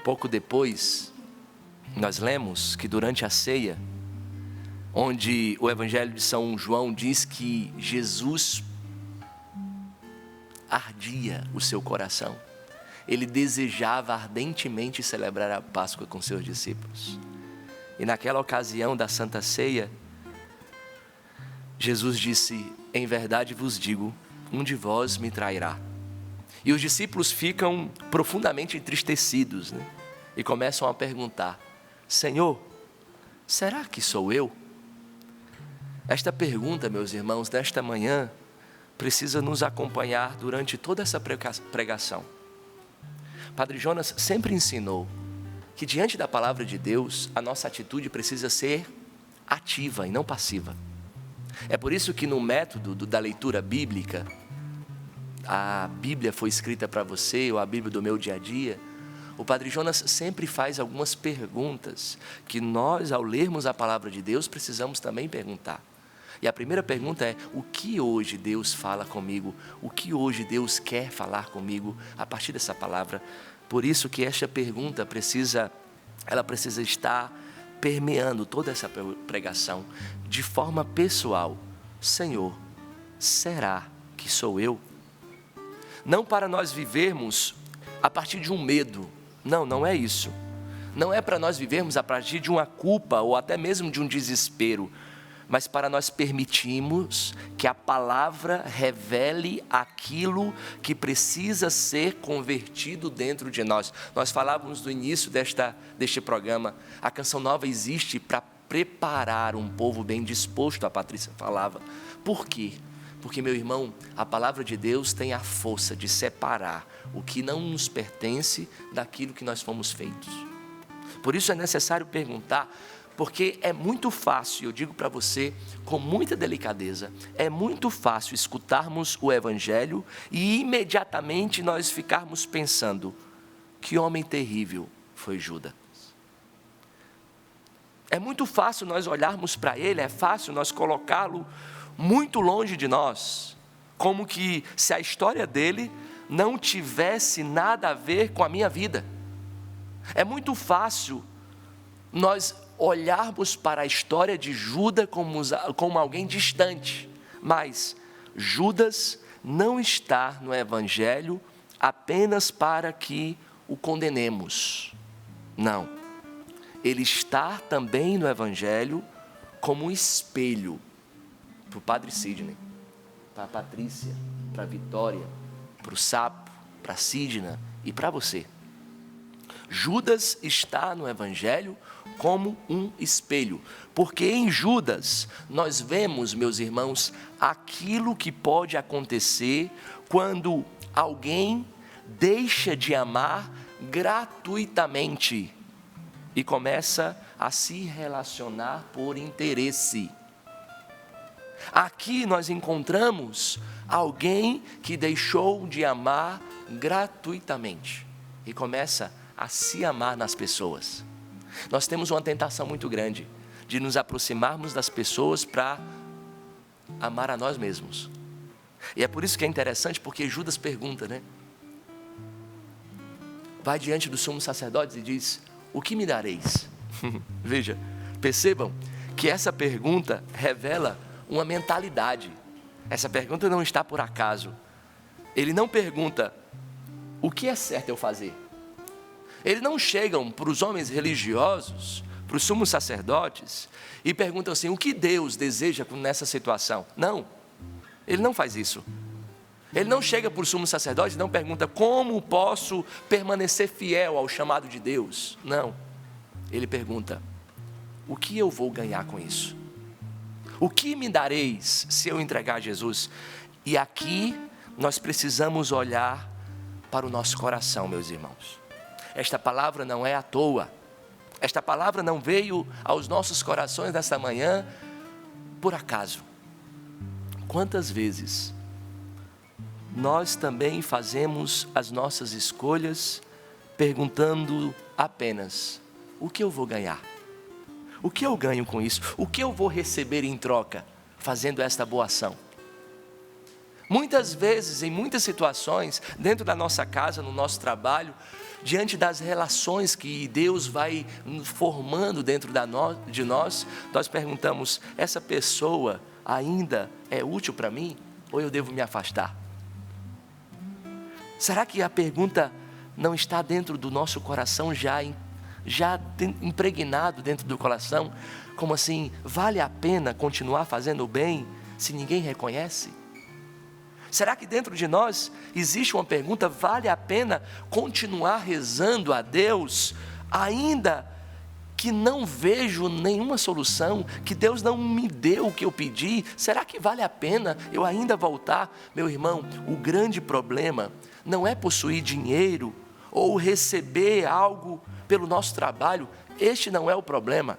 Pouco depois, nós lemos que durante a ceia, onde o Evangelho de São João diz que Jesus ardia o seu coração, ele desejava ardentemente celebrar a Páscoa com seus discípulos. E naquela ocasião da Santa Ceia, Jesus disse: em verdade vos digo, um de vós me trairá. E os discípulos ficam profundamente entristecidos, né? E começam a perguntar: Senhor, será que sou eu? Esta pergunta, meus irmãos, nesta manhã, precisa nos acompanhar durante toda essa pregação. Padre Jonas sempre ensinou que diante da palavra de Deus, a nossa atitude precisa ser ativa e não passiva. É por isso que no método da leitura bíblica, a Bíblia foi escrita para você, ou a Bíblia do meu dia a dia, o Padre Jonas sempre faz algumas perguntas que nós, ao lermos a palavra de Deus, precisamos também perguntar. E a primeira pergunta é: o que hoje Deus fala comigo? O que hoje Deus quer falar comigo a partir dessa palavra? Por isso que esta pergunta precisa estar permeando toda essa pregação de forma pessoal. Senhor, será que sou eu? Não para nós vivermos a partir de um medo. Não, não é isso. Não é para nós vivermos a partir de uma culpa ou até mesmo de um desespero, mas para nós permitirmos que a palavra revele aquilo que precisa ser convertido dentro de nós. Nós falávamos no início deste programa, a Canção Nova existe para preparar um povo bem disposto, a Patrícia falava. Por quê? Porque, meu irmão, a palavra de Deus tem a força de separar o que não nos pertence daquilo que nós fomos feitos. Por isso é necessário perguntar, porque é muito fácil, eu digo para você com muita delicadeza, é muito fácil escutarmos o Evangelho e imediatamente nós ficarmos pensando: que homem terrível foi Judas. É muito fácil nós olharmos para ele, é fácil nós colocá-lo muito longe de nós, como que se a história dele não tivesse nada a ver com a minha vida. É muito fácil nós olharmos para a história de Judas como alguém distante, mas Judas não está no Evangelho apenas para que o condenemos. Não, ele está também no Evangelho como um espelho para o Padre Sidney, para a Patrícia, para a Vitória, para o Sapo, para a Sidna e para você. Judas está no Evangelho como um espelho, porque em Judas nós vemos, meus irmãos, aquilo que pode acontecer quando alguém deixa de amar gratuitamente e começa a se relacionar por interesse. Aqui nós encontramos alguém que deixou de amar gratuitamente e começa a se amar nas pessoas. Nós temos uma tentação muito grande de nos aproximarmos das pessoas para amar a nós mesmos. E é por isso que é interessante, porque Judas pergunta, né? Vai diante dos sumos sacerdotes e diz: o que me dareis? Veja, percebam que essa pergunta revela uma mentalidade. Essa pergunta não está por acaso. Ele não pergunta: o que é certo eu fazer? Eles não chegam para os homens religiosos, para os sumos sacerdotes, e perguntam assim: o que Deus deseja nessa situação? Não, ele não faz isso. Ele não chega para os sumos sacerdotes e não pergunta: como posso permanecer fiel ao chamado de Deus? Não, ele pergunta: o que eu vou ganhar com isso? O que me dareis se eu entregar a Jesus? E aqui nós precisamos olhar para o nosso coração, meus irmãos. Esta palavra não é à toa. Esta palavra não veio aos nossos corações nesta manhã por acaso. Quantas vezes nós também fazemos as nossas escolhas perguntando apenas: o que eu vou ganhar? O que eu ganho com isso? O que eu vou receber em troca fazendo esta boa ação? Muitas vezes, em muitas situações, dentro da nossa casa, no nosso trabalho, diante das relações que Deus vai formando dentro de nós, nós perguntamos: essa pessoa ainda é útil para mim? Ou eu devo me afastar? Será que a pergunta não está dentro do nosso coração já impregnado dentro do coração? Como assim, vale a pena continuar fazendo o bem se ninguém reconhece? Será que dentro de nós existe uma pergunta: vale a pena continuar rezando a Deus, ainda que não vejo nenhuma solução, que Deus não me deu o que eu pedi? Será que vale a pena eu ainda voltar? Meu irmão, o grande problema não é possuir dinheiro ou receber algo pelo nosso trabalho, este não é o problema.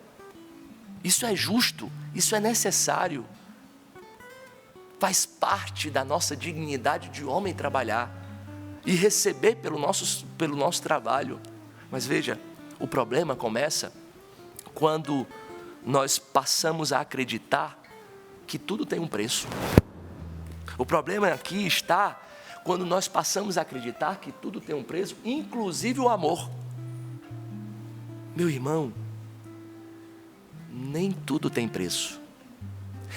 Isso é justo, isso é necessário. Faz parte da nossa dignidade de homem trabalhar e receber pelo nosso trabalho. Mas veja, o problema começa quando nós passamos a acreditar que tudo tem um preço. O problema aqui está quando nós passamos a acreditar que tudo tem um preço, inclusive o amor. Meu irmão, nem tudo tem preço.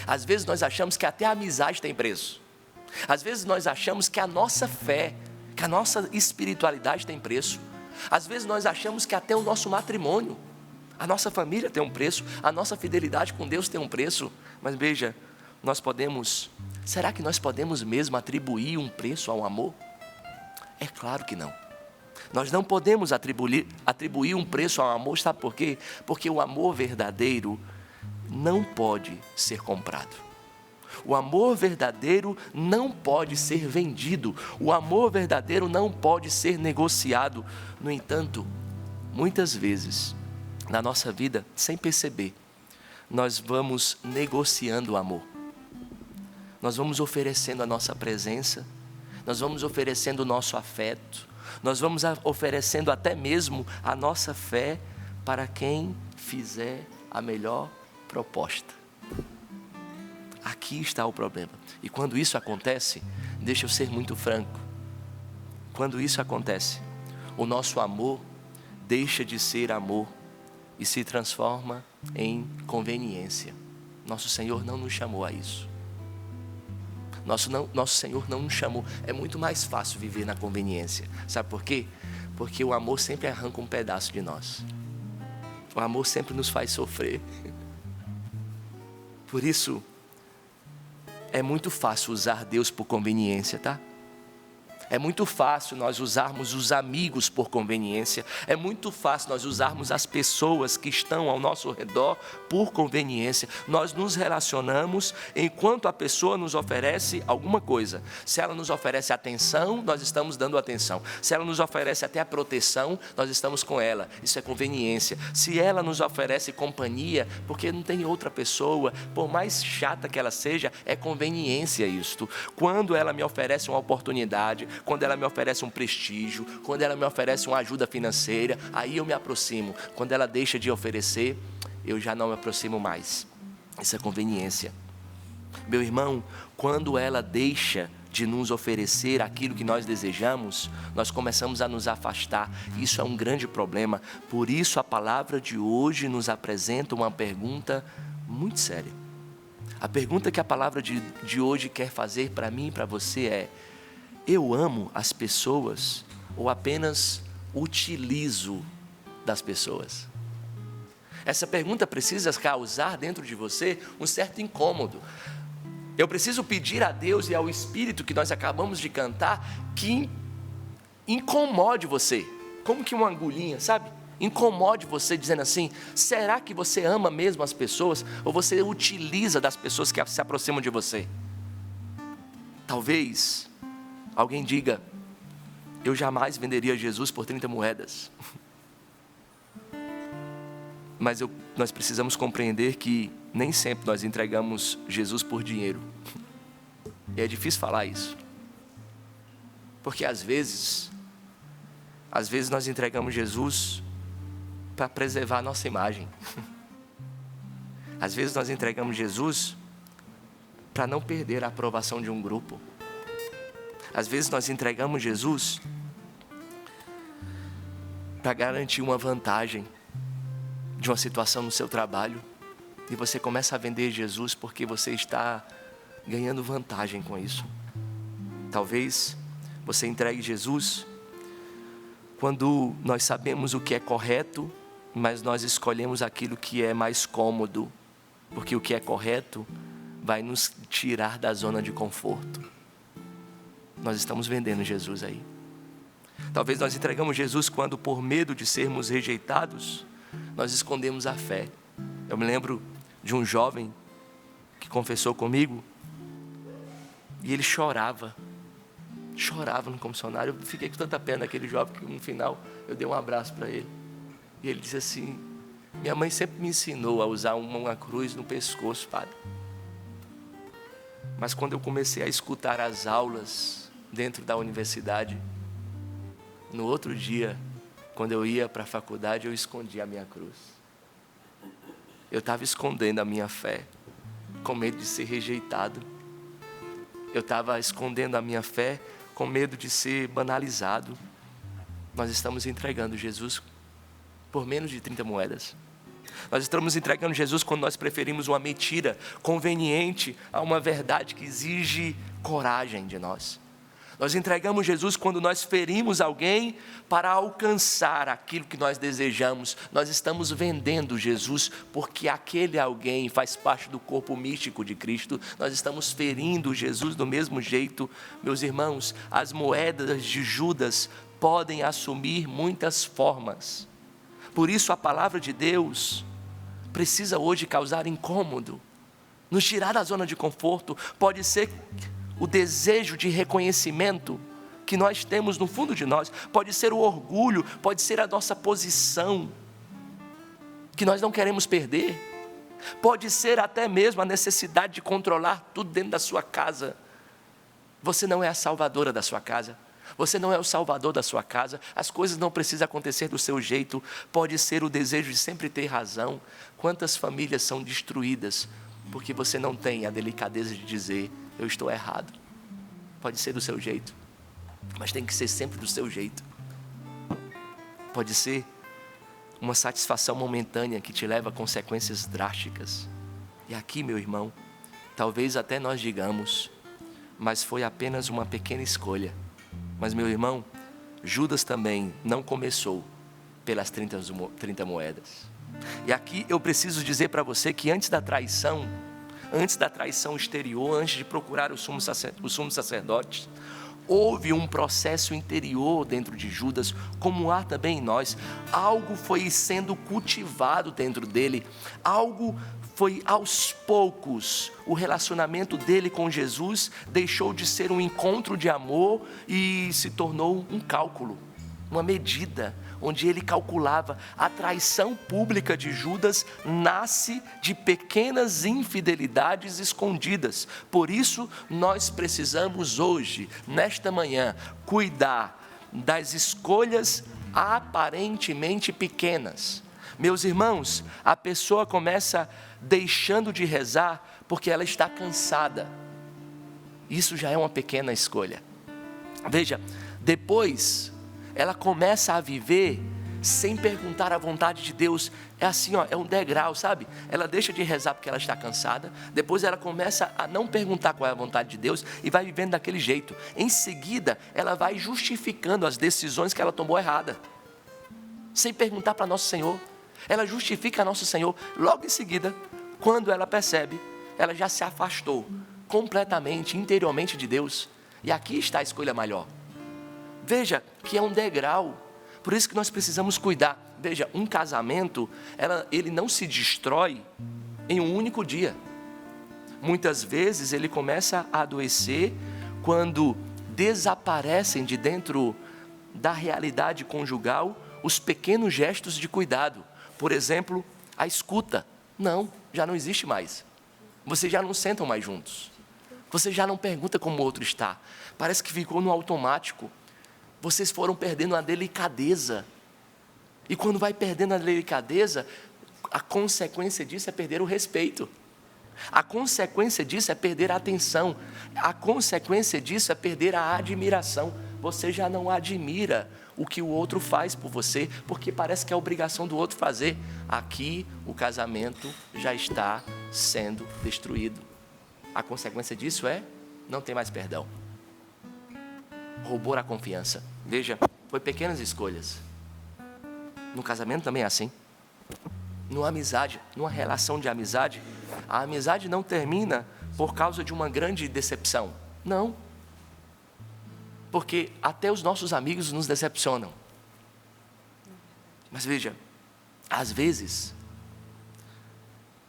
Às vezes nós achamos que até a amizade tem preço. Às vezes nós achamos que a nossa fé, que a nossa espiritualidade tem preço. Às vezes nós achamos que até o nosso matrimônio, a nossa família tem um preço, a nossa fidelidade com Deus tem um preço. Mas veja, será que nós podemos mesmo atribuir um preço ao amor? É claro que não. Nós não podemos atribuir um preço ao amor, sabe por quê? Porque o amor verdadeiro não pode ser comprado. O amor verdadeiro não pode ser vendido. O amor verdadeiro não pode ser negociado. No entanto, muitas vezes, na nossa vida, sem perceber, nós vamos negociando o amor. Nós vamos oferecendo a nossa presença, nós vamos oferecendo o nosso afeto, nós vamos oferecendo até mesmo a nossa fé para quem fizer a melhor proposta. Aqui está o problema. E quando isso acontece, deixa eu ser muito franco, quando isso acontece, o nosso amor deixa de ser amor e se transforma em conveniência. Nosso Senhor não nos chamou a isso. Nosso Senhor não nos chamou. É muito mais fácil viver na conveniência. Sabe por quê? Porque o amor sempre arranca um pedaço de nós. O amor sempre nos faz sofrer. Por isso, é muito fácil usar Deus por conveniência, tá? É muito fácil nós usarmos os amigos por conveniência. É muito fácil nós usarmos as pessoas que estão ao nosso redor por conveniência. Nós nos relacionamos enquanto a pessoa nos oferece alguma coisa. Se ela nos oferece atenção, nós estamos dando atenção. Se ela nos oferece até a proteção, nós estamos com ela. Isso é conveniência. Se ela nos oferece companhia, porque não tem outra pessoa, por mais chata que ela seja, é conveniência isto. Quando ela me oferece uma oportunidade, quando ela me oferece um prestígio, quando ela me oferece uma ajuda financeira, aí eu me aproximo. Quando ela deixa de oferecer, eu já não me aproximo mais. Isso é conveniência. Meu irmão, quando ela deixa de nos oferecer aquilo que nós desejamos, nós começamos a nos afastar. Isso é um grande problema. Por isso a palavra de hoje nos apresenta uma pergunta muito séria. A pergunta que a palavra de hoje quer fazer para mim e para você é: eu amo as pessoas ou apenas utilizo das pessoas? Essa pergunta precisa causar dentro de você um certo incômodo. Eu preciso pedir a Deus e ao Espírito que nós acabamos de cantar que incomode você, como que uma agulhinha, sabe? Incomode você dizendo assim: será que você ama mesmo as pessoas ou você utiliza das pessoas que se aproximam de você? Talvez alguém diga: eu jamais venderia Jesus por 30 moedas. Mas nós precisamos compreender que nem sempre nós entregamos Jesus por dinheiro. E é difícil falar isso. Porque às vezes nós entregamos Jesus para preservar a nossa imagem. Às vezes nós entregamos Jesus para não perder a aprovação de um grupo. Às vezes nós entregamos Jesus para garantir uma vantagem de uma situação no seu trabalho. E você começa a vender Jesus porque você está ganhando vantagem com isso. Talvez você entregue Jesus quando nós sabemos o que é correto, mas nós escolhemos aquilo que é mais cômodo, porque o que é correto vai nos tirar da zona de conforto. Nós estamos vendendo Jesus aí. Talvez nós entregamos Jesus quando, por medo de sermos rejeitados, nós escondemos a fé. Eu me lembro de um jovem que confessou comigo e ele chorava. chorava no confessionário. Eu fiquei com tanta pena daquele jovem que no final eu dei um abraço para ele. E ele disse assim: minha mãe sempre me ensinou a usar uma cruz no pescoço, padre. Mas quando eu comecei a escutar as aulas dentro da universidade, no outro dia, quando eu ia para a faculdade, eu escondi a minha cruz. Eu estava escondendo a minha fé, com medo de ser rejeitado. Eu estava escondendo a minha fé, com medo de ser banalizado. Nós estamos entregando Jesus por menos de 30 moedas. Nós estamos entregando Jesus quando nós preferimos uma mentira conveniente a uma verdade que exige coragem de nós. Nós entregamos Jesus quando nós ferimos alguém para alcançar aquilo que nós desejamos. Nós estamos vendendo Jesus porque aquele alguém faz parte do corpo místico de Cristo. Nós estamos ferindo Jesus do mesmo jeito. Meus irmãos, as moedas de Judas podem assumir muitas formas. Por isso a palavra de Deus precisa hoje causar incômodo, nos tirar da zona de conforto. Pode ser o desejo de reconhecimento que nós temos no fundo de nós, pode ser o orgulho, pode ser a nossa posição, que nós não queremos perder, pode ser até mesmo a necessidade de controlar tudo dentro da sua casa. Você não é a salvadora da sua casa, você não é o salvador da sua casa, as coisas não precisam acontecer do seu jeito, pode ser o desejo de sempre ter razão. Quantas famílias são destruídas porque você não tem a delicadeza de dizer: eu estou errado. Pode ser do seu jeito, mas tem que ser sempre do seu jeito. Pode ser uma satisfação momentânea que te leva a consequências drásticas. E aqui, meu irmão, talvez até nós digamos: mas foi apenas uma pequena escolha. Mas, meu irmão, Judas também não começou pelas 30 moedas. E aqui eu preciso dizer para você que antes da traição exterior, antes de procurar o sumo sacerdote, houve um processo interior dentro de Judas, como há também em nós. Algo foi sendo cultivado dentro dele, algo foi aos poucos. O relacionamento dele com Jesus deixou de ser um encontro de amor e se tornou um cálculo, uma medida, onde ele calculava. A traição pública de Judas nasce de pequenas infidelidades escondidas. Por isso, nós precisamos hoje, nesta manhã, cuidar das escolhas aparentemente pequenas. Meus irmãos, a pessoa começa deixando de rezar porque ela está cansada. Isso já é uma pequena escolha. Veja, depois ela começa a viver sem perguntar a vontade de Deus. É assim, é um degrau, sabe? Ela deixa de rezar porque ela está cansada. Depois ela começa a não perguntar qual é a vontade de Deus e vai vivendo daquele jeito. Em seguida, ela vai justificando as decisões que ela tomou errada, sem perguntar para Nosso Senhor. Ela justifica a Nosso Senhor. Logo em seguida, quando ela percebe, ela já se afastou completamente, interiormente de Deus. E aqui está a escolha maior. Veja que é um degrau. Por isso que nós precisamos cuidar. Veja, um casamento, ele não se destrói em um único dia. Muitas vezes ele começa a adoecer quando desaparecem de dentro da realidade conjugal os pequenos gestos de cuidado. Por exemplo, a escuta. Não, já não existe mais. Vocês já não sentam mais juntos. Você já não pergunta como o outro está. Parece que ficou no automático. Vocês foram perdendo a delicadeza. E quando vai perdendo a delicadeza, a consequência disso é perder o respeito. A consequência disso é perder a atenção. A consequência disso é perder a admiração. Você já não admira o que o outro faz por você, porque parece que é a obrigação do outro fazer. Aqui o casamento já está sendo destruído. A consequência disso é não tem mais perdão. Roubou a confiança. Veja, foi pequenas escolhas. No casamento também é assim. Numa amizade, numa relação de amizade, a amizade não termina por causa de uma grande decepção. Não. Porque até os nossos amigos nos decepcionam. Mas veja, às vezes,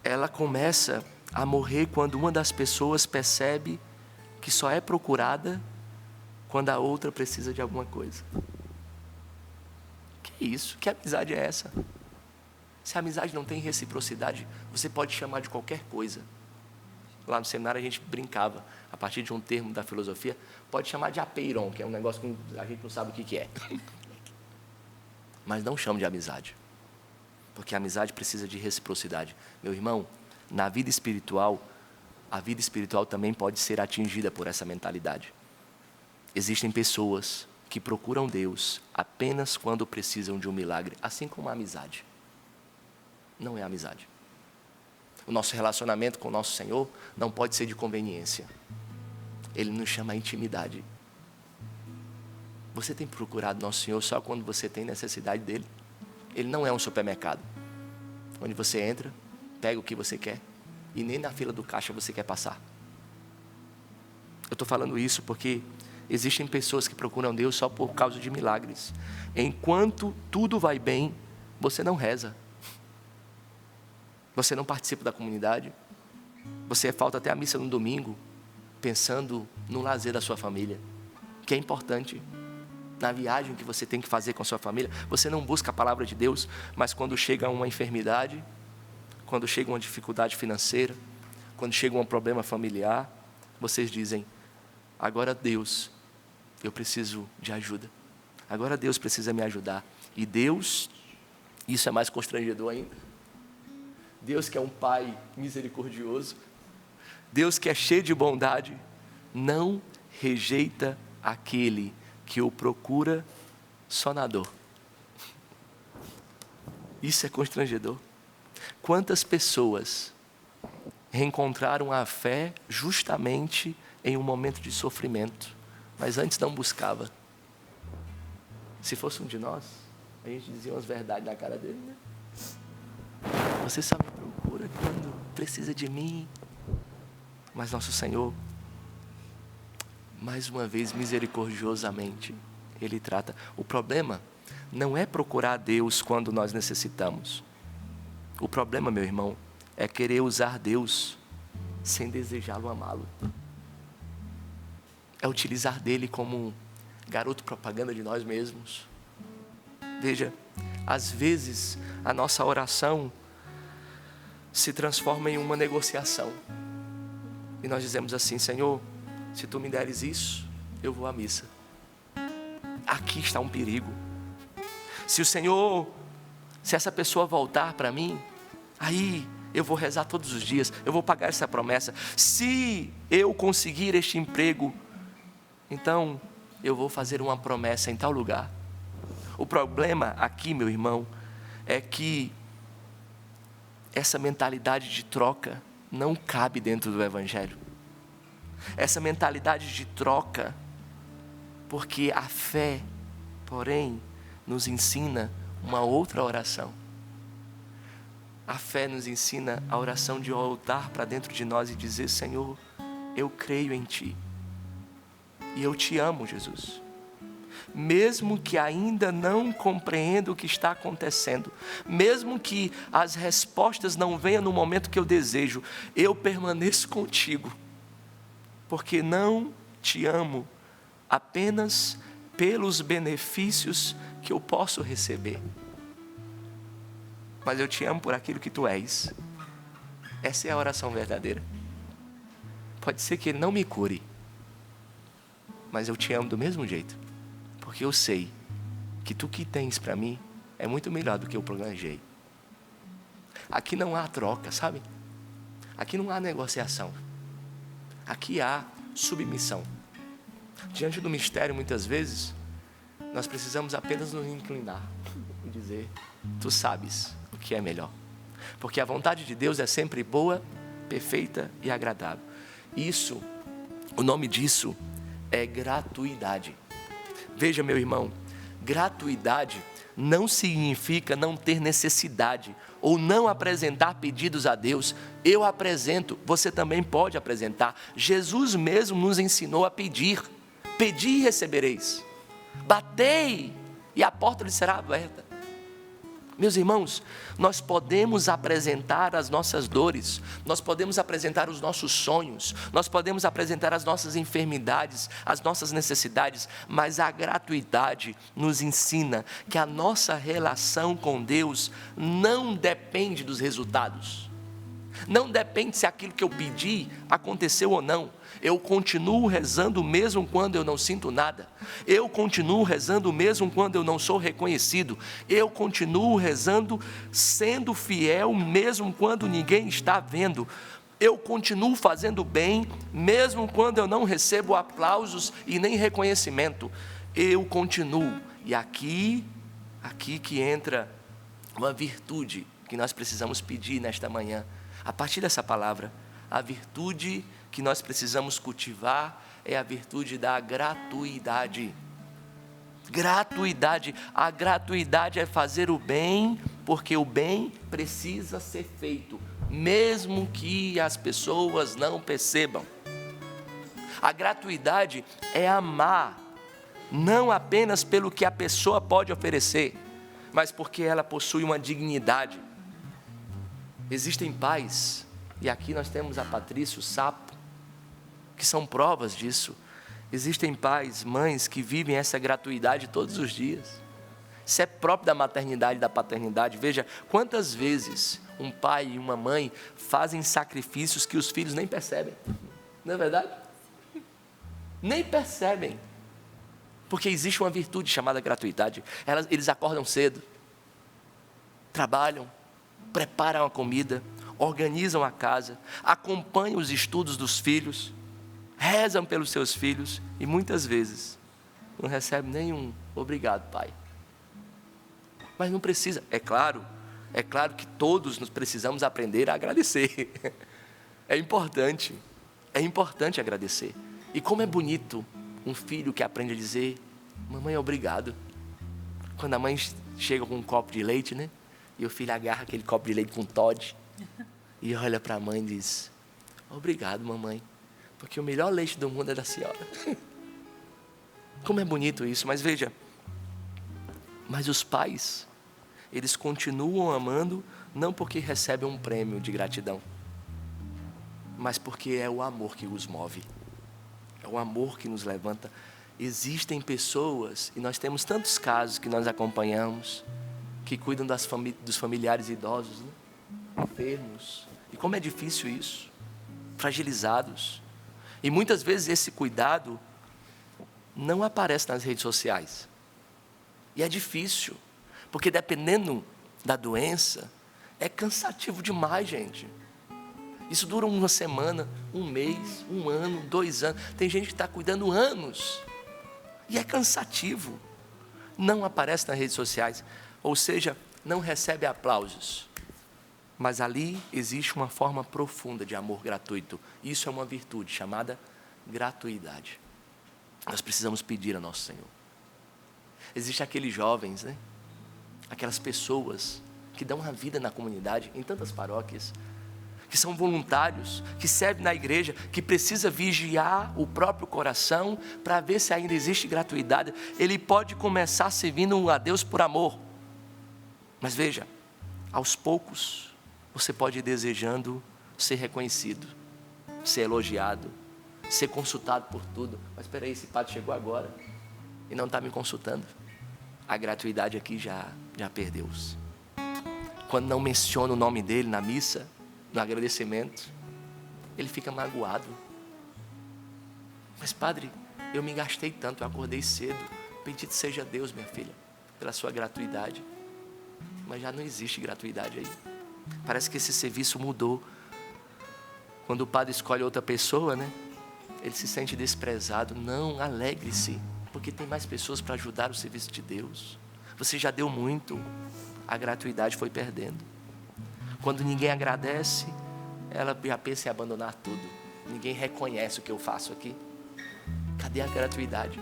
ela começa a morrer quando uma das pessoas percebe que só é procurada quando a outra precisa de alguma coisa. Que isso? Que amizade é essa? Se a amizade não tem reciprocidade, você pode chamar de qualquer coisa. Lá no seminário a gente brincava, a partir de um termo da filosofia, pode chamar de apeiron, que é um negócio que a gente não sabe o que é. Mas não chame de amizade, porque a amizade precisa de reciprocidade. Meu irmão, na vida espiritual, a vida espiritual também pode ser atingida por essa mentalidade. Existem pessoas que procuram Deus apenas quando precisam de um milagre, assim como a amizade. Não é amizade. O nosso relacionamento com o nosso Senhor não pode ser de conveniência. Ele nos chama a intimidade. Você tem procurado nosso Senhor só quando você tem necessidade dele? Ele não é um supermercado, onde você entra, pega o que você quer, e nem na fila do caixa você quer passar. Eu estou falando isso porque existem pessoas que procuram Deus só por causa de milagres. Enquanto tudo vai bem, você não reza. Você não participa da comunidade. Você falta até a missa no domingo, pensando no lazer da sua família, que é importante. Na viagem que você tem que fazer com a sua família, você não busca a palavra de Deus, mas quando chega uma enfermidade, quando chega uma dificuldade financeira, quando chega um problema familiar, vocês dizem: agora Deus, eu preciso de ajuda. Agora Deus precisa me ajudar. E Deus, isso é mais constrangedor ainda. Deus, que é um Pai misericordioso, Deus que é cheio de bondade, não rejeita aquele que o procura só na dor. Isso é constrangedor. Quantas pessoas reencontraram a fé justamente em um momento de sofrimento, mas antes não buscava? Se fosse um de nós, a gente dizia umas verdades na cara dele, né? Você só me procura quando precisa de mim. Mas nosso Senhor, mais uma vez, misericordiosamente, Ele trata. O problema não é procurar Deus quando nós necessitamos. O problema, meu irmão, é querer usar Deus sem desejá-lo amá-lo. É utilizar dele como garoto propaganda de nós mesmos. Veja, às vezes a nossa oração se transforma em uma negociação. E nós dizemos assim: Senhor, se tu me deres isso, eu vou à missa. Aqui está um perigo. Se essa pessoa voltar para mim, aí eu vou rezar todos os dias, eu vou pagar essa promessa. Se eu conseguir este emprego, então eu vou fazer uma promessa em tal lugar. O problema aqui, meu irmão, é que essa mentalidade de troca não cabe dentro do Evangelho. Essa mentalidade de troca, porque a fé, porém, nos ensina uma outra oração. A fé nos ensina a oração de voltar para dentro de nós e dizer: Senhor, eu creio em Ti. E eu Te amo, Jesus. Mesmo que ainda não compreenda o que está acontecendo, mesmo que as respostas não venham no momento que eu desejo, eu permaneço contigo, porque não Te amo apenas pelos benefícios que eu posso receber, mas eu Te amo por aquilo que Tu és. Essa é a oração verdadeira. Pode ser que Ele não me cure, mas eu Te amo do mesmo jeito, porque eu sei que Tu que tens para mim é muito melhor do que eu planejei. Aqui não há troca, sabe? Aqui não há negociação. Aqui há submissão. Diante do mistério, muitas vezes, nós precisamos apenas nos inclinar e dizer: Tu sabes o que é melhor. Porque a vontade de Deus é sempre boa, perfeita e agradável. Isso, o nome disso é gratuidade. Veja, meu irmão, gratuidade não significa não ter necessidade ou não apresentar pedidos a Deus. Eu apresento, você também pode apresentar. Jesus mesmo nos ensinou a pedir. Pedi e recebereis. Batei e a porta lhe será aberta. Meus irmãos, nós podemos apresentar as nossas dores, nós podemos apresentar os nossos sonhos, nós podemos apresentar as nossas enfermidades, as nossas necessidades, mas a gratuidade nos ensina que a nossa relação com Deus não depende dos resultados. Não depende se aquilo que eu pedi aconteceu ou não. Eu continuo rezando mesmo quando eu não sinto nada. Eu continuo rezando mesmo quando eu não sou reconhecido. Eu continuo rezando sendo fiel mesmo quando ninguém está vendo. Eu continuo fazendo bem mesmo quando eu não recebo aplausos e nem reconhecimento. Eu continuo. E aqui que entra uma virtude que nós precisamos pedir nesta manhã. A partir dessa palavra, a virtude que nós precisamos cultivar é a virtude da gratuidade. Gratuidade. A gratuidade é fazer o bem, porque o bem precisa ser feito, mesmo que as pessoas não percebam. A gratuidade é amar, não apenas pelo que a pessoa pode oferecer, mas porque ela possui uma dignidade. Existem pais, e aqui nós temos a Patrícia, o Sapo, que são provas disso. Existem pais, mães que vivem essa gratuidade todos os dias. Isso é próprio da maternidade e da paternidade. Veja, quantas vezes um pai e uma mãe fazem sacrifícios que os filhos nem percebem. Não é verdade? Nem percebem. Porque existe uma virtude chamada gratuidade. Eles acordam cedo, trabalham, preparam a comida, organizam a casa, acompanham os estudos dos filhos, rezam pelos seus filhos e muitas vezes não recebem nenhum obrigado, pai. Mas não precisa, é claro que todos nós precisamos aprender a agradecer. É importante agradecer. E como é bonito um filho que aprende a dizer: mamãe, obrigado. Quando a mãe chega com um copo de leite, né? E o filho agarra aquele copo de leite com Toddy e olha para a mãe e diz: obrigado, mamãe, porque o melhor leite do mundo é da senhora. Como é bonito isso. Mas veja, mas os pais, eles continuam amando não porque recebem um prêmio de gratidão, mas porque é o amor que os move, é o amor que nos levanta. Existem pessoas, e nós temos tantos casos que nós acompanhamos, que cuidam dos familiares idosos, né? Enfermos. E como é difícil isso, fragilizados. E muitas vezes esse cuidado não aparece nas redes sociais. E é difícil, porque dependendo da doença, é cansativo demais, gente. Isso dura uma semana, um mês, um ano, 2 anos. Tem gente que está cuidando anos. E é cansativo. Não aparece nas redes sociais. Ou seja, não recebe aplausos. Mas ali existe uma forma profunda de amor gratuito. Isso é uma virtude chamada gratuidade. Nós precisamos pedir a nosso Senhor. Existem aqueles jovens, né? Aquelas pessoas que dão a vida na comunidade, em tantas paróquias, que são voluntários, que servem na igreja, que precisa vigiar o próprio coração para ver se ainda existe gratuidade. Ele pode começar servindo a Deus por amor. Mas veja, aos poucos, você pode ir desejando ser reconhecido, ser elogiado, ser consultado por tudo. Mas espera aí, esse padre chegou agora e não está me consultando. A gratuidade aqui já perdeu-se. Quando não menciona o nome dele na missa, no agradecimento, ele fica magoado. Mas padre, eu me gastei tanto, eu acordei cedo. Bendito seja Deus, minha filha, pela sua gratuidade. Mas já não existe gratuidade aí. Parece que esse serviço mudou. Quando o padre escolhe outra pessoa, né? Ele se sente desprezado. Não, alegre-se, porque tem mais pessoas para ajudar o serviço de Deus. Você já deu muito. A gratuidade foi perdendo. Quando ninguém agradece, ela já pensa em abandonar tudo. Ninguém reconhece o que eu faço aqui. Cadê a gratuidade?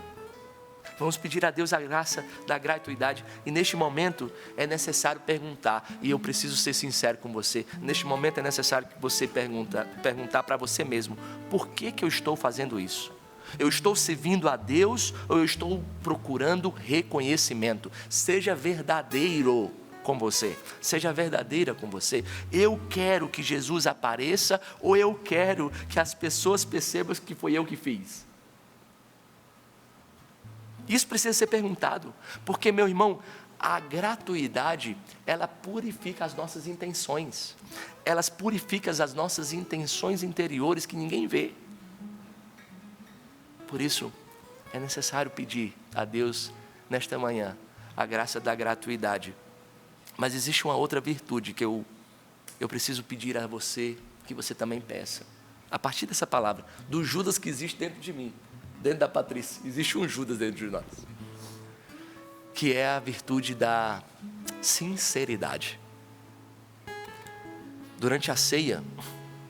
Vamos pedir a Deus a graça da gratuidade. E neste momento é necessário perguntar. E eu preciso ser sincero com você. Neste momento é necessário que você perguntar para você mesmo: por que eu estou fazendo isso? Eu estou servindo a Deus ou eu estou procurando reconhecimento? Seja verdadeiro. com você, seja verdadeira com você. Eu quero que Jesus apareça ou eu quero que as pessoas percebam que foi eu que fiz? Isso precisa ser perguntado, porque, meu irmão, a gratuidade, ela purifica as nossas intenções, elas purificam as nossas intenções interiores que ninguém vê. Por isso, é necessário pedir a Deus, nesta manhã, a graça da gratuidade. Mas existe uma outra virtude que eu preciso pedir a você, que você também peça. A partir dessa palavra, do Judas que existe dentro de mim, dentro da Patrícia, existe um Judas dentro de nós, que é a virtude da sinceridade. Durante a ceia,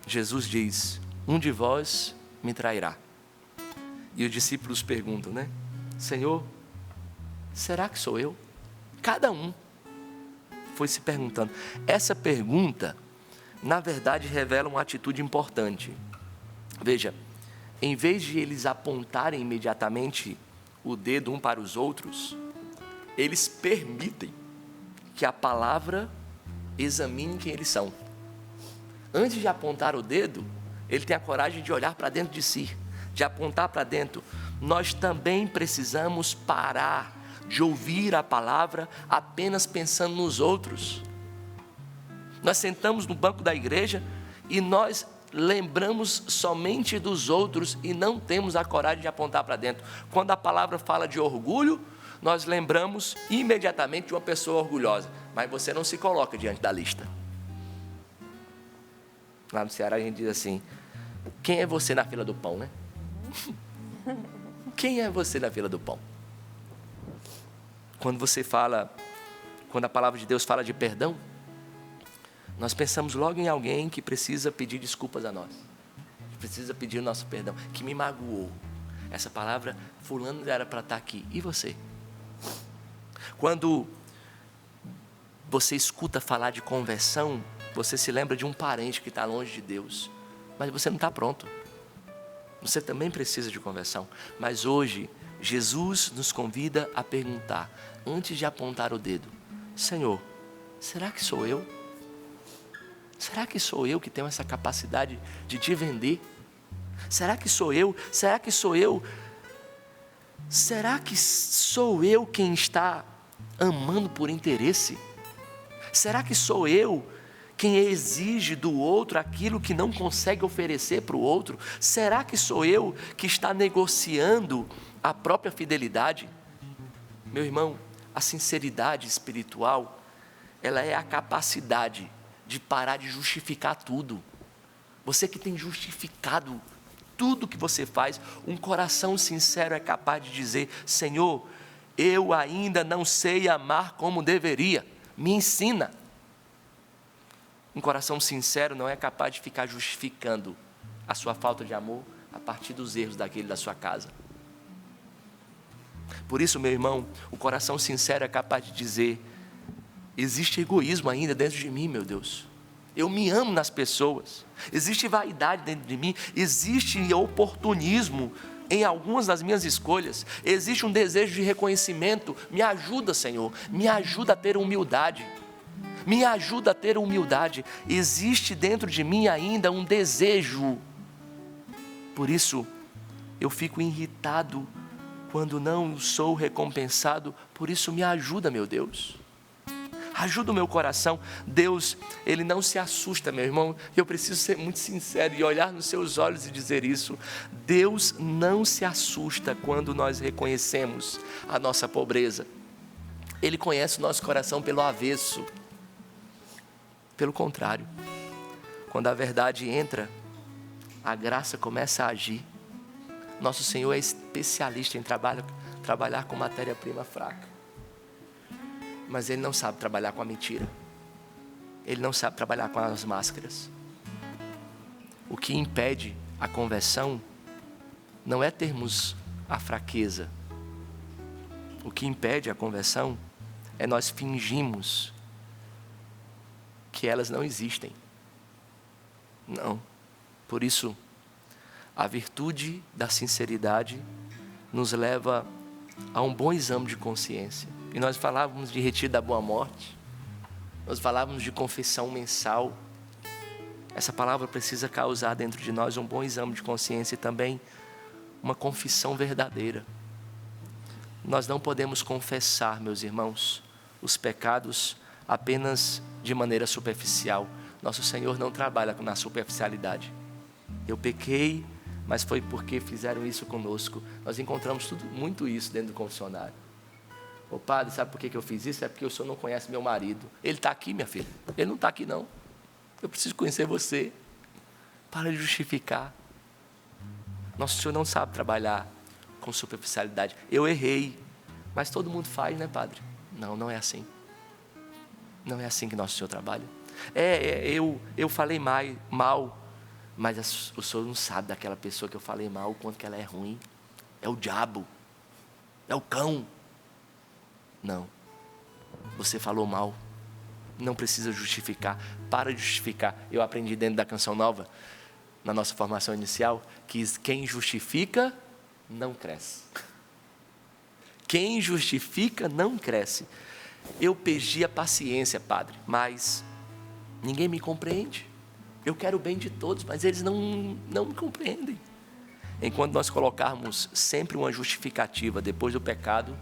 Jesus diz: um de vós me trairá. E os discípulos perguntam, né? Senhor, será que sou eu? Cada um foi se perguntando. Essa pergunta, na verdade, revela uma atitude importante. Veja, em vez de eles apontarem imediatamente o dedo um para os outros, eles permitem que a palavra examine quem eles são. Antes de apontar o dedo, ele tem a coragem de olhar para dentro de si, de apontar para dentro. Nós também precisamos parar de ouvir a palavra apenas pensando nos outros. Nós sentamos no banco da igreja e nós lembramos somente dos outros e não temos a coragem de apontar para dentro. Quando a palavra fala de orgulho, nós lembramos imediatamente de uma pessoa orgulhosa, mas você não se coloca diante da lista. Lá no Ceará a gente diz assim: quem é você na fila do pão, né? Quem é você na fila do pão? Quando a palavra de Deus fala de perdão, nós pensamos logo em alguém que precisa pedir desculpas a nós, que precisa pedir o nosso perdão, que me magoou. Essa palavra, fulano era para estar aqui. E você? Quando você escuta falar de conversão, você se lembra de um parente que está longe de Deus, mas você não está pronto. Você também precisa de conversão. Mas hoje, Jesus nos convida a perguntar, antes de apontar o dedo: Senhor, será que sou eu? Será que sou eu que tenho essa capacidade de te vender? Será que sou eu? Será que sou eu? Será que sou eu quem está amando por interesse? Será que sou eu quem exige do outro aquilo que não consegue oferecer para o outro? Será que sou eu que está negociando a própria fidelidade? Meu irmão, a sinceridade espiritual, ela é a capacidade de parar de justificar tudo. Você que tem justificado tudo que você faz, um coração sincero é capaz de dizer: Senhor, eu ainda não sei amar como deveria, me ensina. Um coração sincero não é capaz de ficar justificando a sua falta de amor a partir dos erros daquele da sua casa. Por isso, meu irmão, o coração sincero é capaz de dizer: existe egoísmo ainda dentro de mim, meu Deus. Eu me amo nas pessoas. Existe vaidade dentro de mim. Existe oportunismo em algumas das minhas escolhas. Existe um desejo de reconhecimento. Me ajuda, Senhor. Me ajuda a ter humildade. Me ajuda a ter humildade. Existe dentro de mim ainda um desejo. Por isso, eu fico irritado quando não sou recompensado. Por isso, me ajuda, meu Deus. Ajuda o meu coração. Deus, Ele não se assusta, meu irmão. Eu preciso ser muito sincero e olhar nos seus olhos e dizer isso. Deus não se assusta quando nós reconhecemos a nossa pobreza. Ele conhece o nosso coração pelo avesso. Pelo contrário, quando a verdade entra, a graça começa a agir. Nosso Senhor é especialista em trabalhar com matéria-prima fraca. Mas Ele não sabe trabalhar com a mentira. Ele não sabe trabalhar com as máscaras. O que impede a conversão não é termos a fraqueza. O que impede a conversão é nós fingirmos que elas não existem. Não. Por isso, a virtude da sinceridade nos leva a um bom exame de consciência. E nós falávamos de retiro da boa morte. Nós falávamos de confissão mensal. Essa palavra precisa causar dentro de nós um bom exame de consciência e também uma confissão verdadeira. Nós não podemos confessar, meus irmãos, os pecados apenas de maneira superficial. Nosso Senhor não trabalha na superficialidade. Eu pequei, mas foi porque fizeram isso conosco. Nós encontramos muito isso dentro do confessionário. Ô padre, sabe por que eu fiz isso? É porque o senhor não conhece meu marido. Ele está aqui, minha filha. Ele não está aqui, não. Eu preciso conhecer você. Para de justificar. Nosso Senhor não sabe trabalhar com superficialidade. Eu errei, mas todo mundo faz, né, padre? Não, não é assim. Não é assim que nosso Senhor trabalha. Eu falei mal, mas o Senhor não sabe daquela pessoa que eu falei mal, o quanto que ela é ruim. É o diabo. É o cão. Não. Você falou mal. Não precisa justificar. Para de justificar. Eu aprendi dentro da Canção Nova, na nossa formação inicial, que quem justifica não cresce. Quem justifica não cresce. Eu perdi a paciência, padre, mas ninguém me compreende. Eu quero o bem de todos, mas eles não me compreendem. Enquanto nós colocarmos sempre uma justificativa depois do pecado,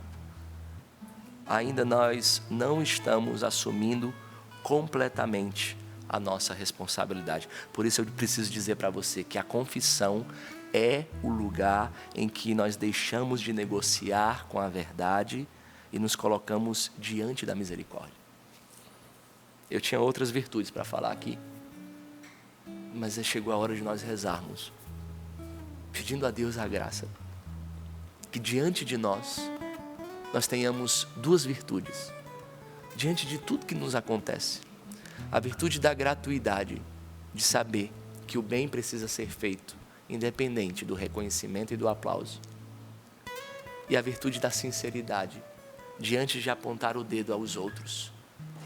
ainda nós não estamos assumindo completamente a nossa responsabilidade. Por isso eu preciso dizer para você que a confissão é o lugar em que nós deixamos de negociar com a verdade e nos colocamos diante da misericórdia. Eu tinha outras virtudes para falar aqui, mas chegou a hora de nós rezarmos, pedindo a Deus a graça, que diante de nós tenhamos duas virtudes, diante de tudo que nos acontece. A virtude da gratuidade, de saber que o bem precisa ser feito, independente do reconhecimento e do aplauso. E a virtude da sinceridade, diante de apontar o dedo aos outros,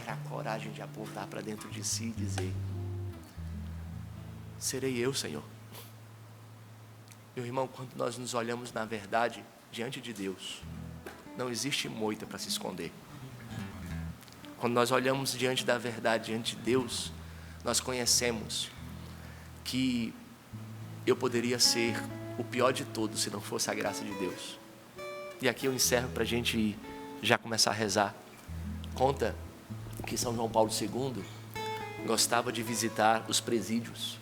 ter a coragem de apontar para dentro de si e dizer: serei eu, Senhor. Meu irmão, quando nós nos olhamos na verdade diante de Deus, não existe moita para se esconder. Quando nós olhamos diante da verdade, diante de Deus, nós conhecemos que eu poderia ser o pior de todos se não fosse a graça de Deus. E aqui eu encerro para a gente já começar a rezar. Conta que São João Paulo II gostava de visitar os presídios.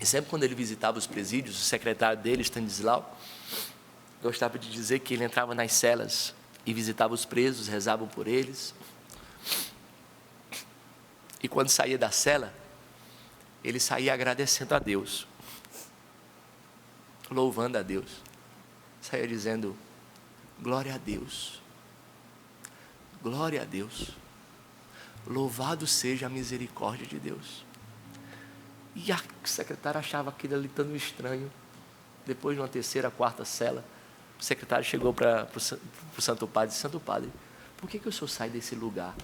E sempre quando ele visitava os presídios, o secretário dele, Stanislau, gostava de dizer que ele entrava nas celas e visitava os presos, rezavam por eles. E quando saía da cela, ele saía agradecendo a Deus, louvando a Deus. Saía dizendo: glória a Deus, glória a Deus, louvado seja a misericórdia de Deus. E a secretária achava aquilo ali tão estranho. Depois de uma terceira, quarta cela, o secretário chegou para o Santo Padre e disse: Santo Padre, por que o senhor sai desse lugar,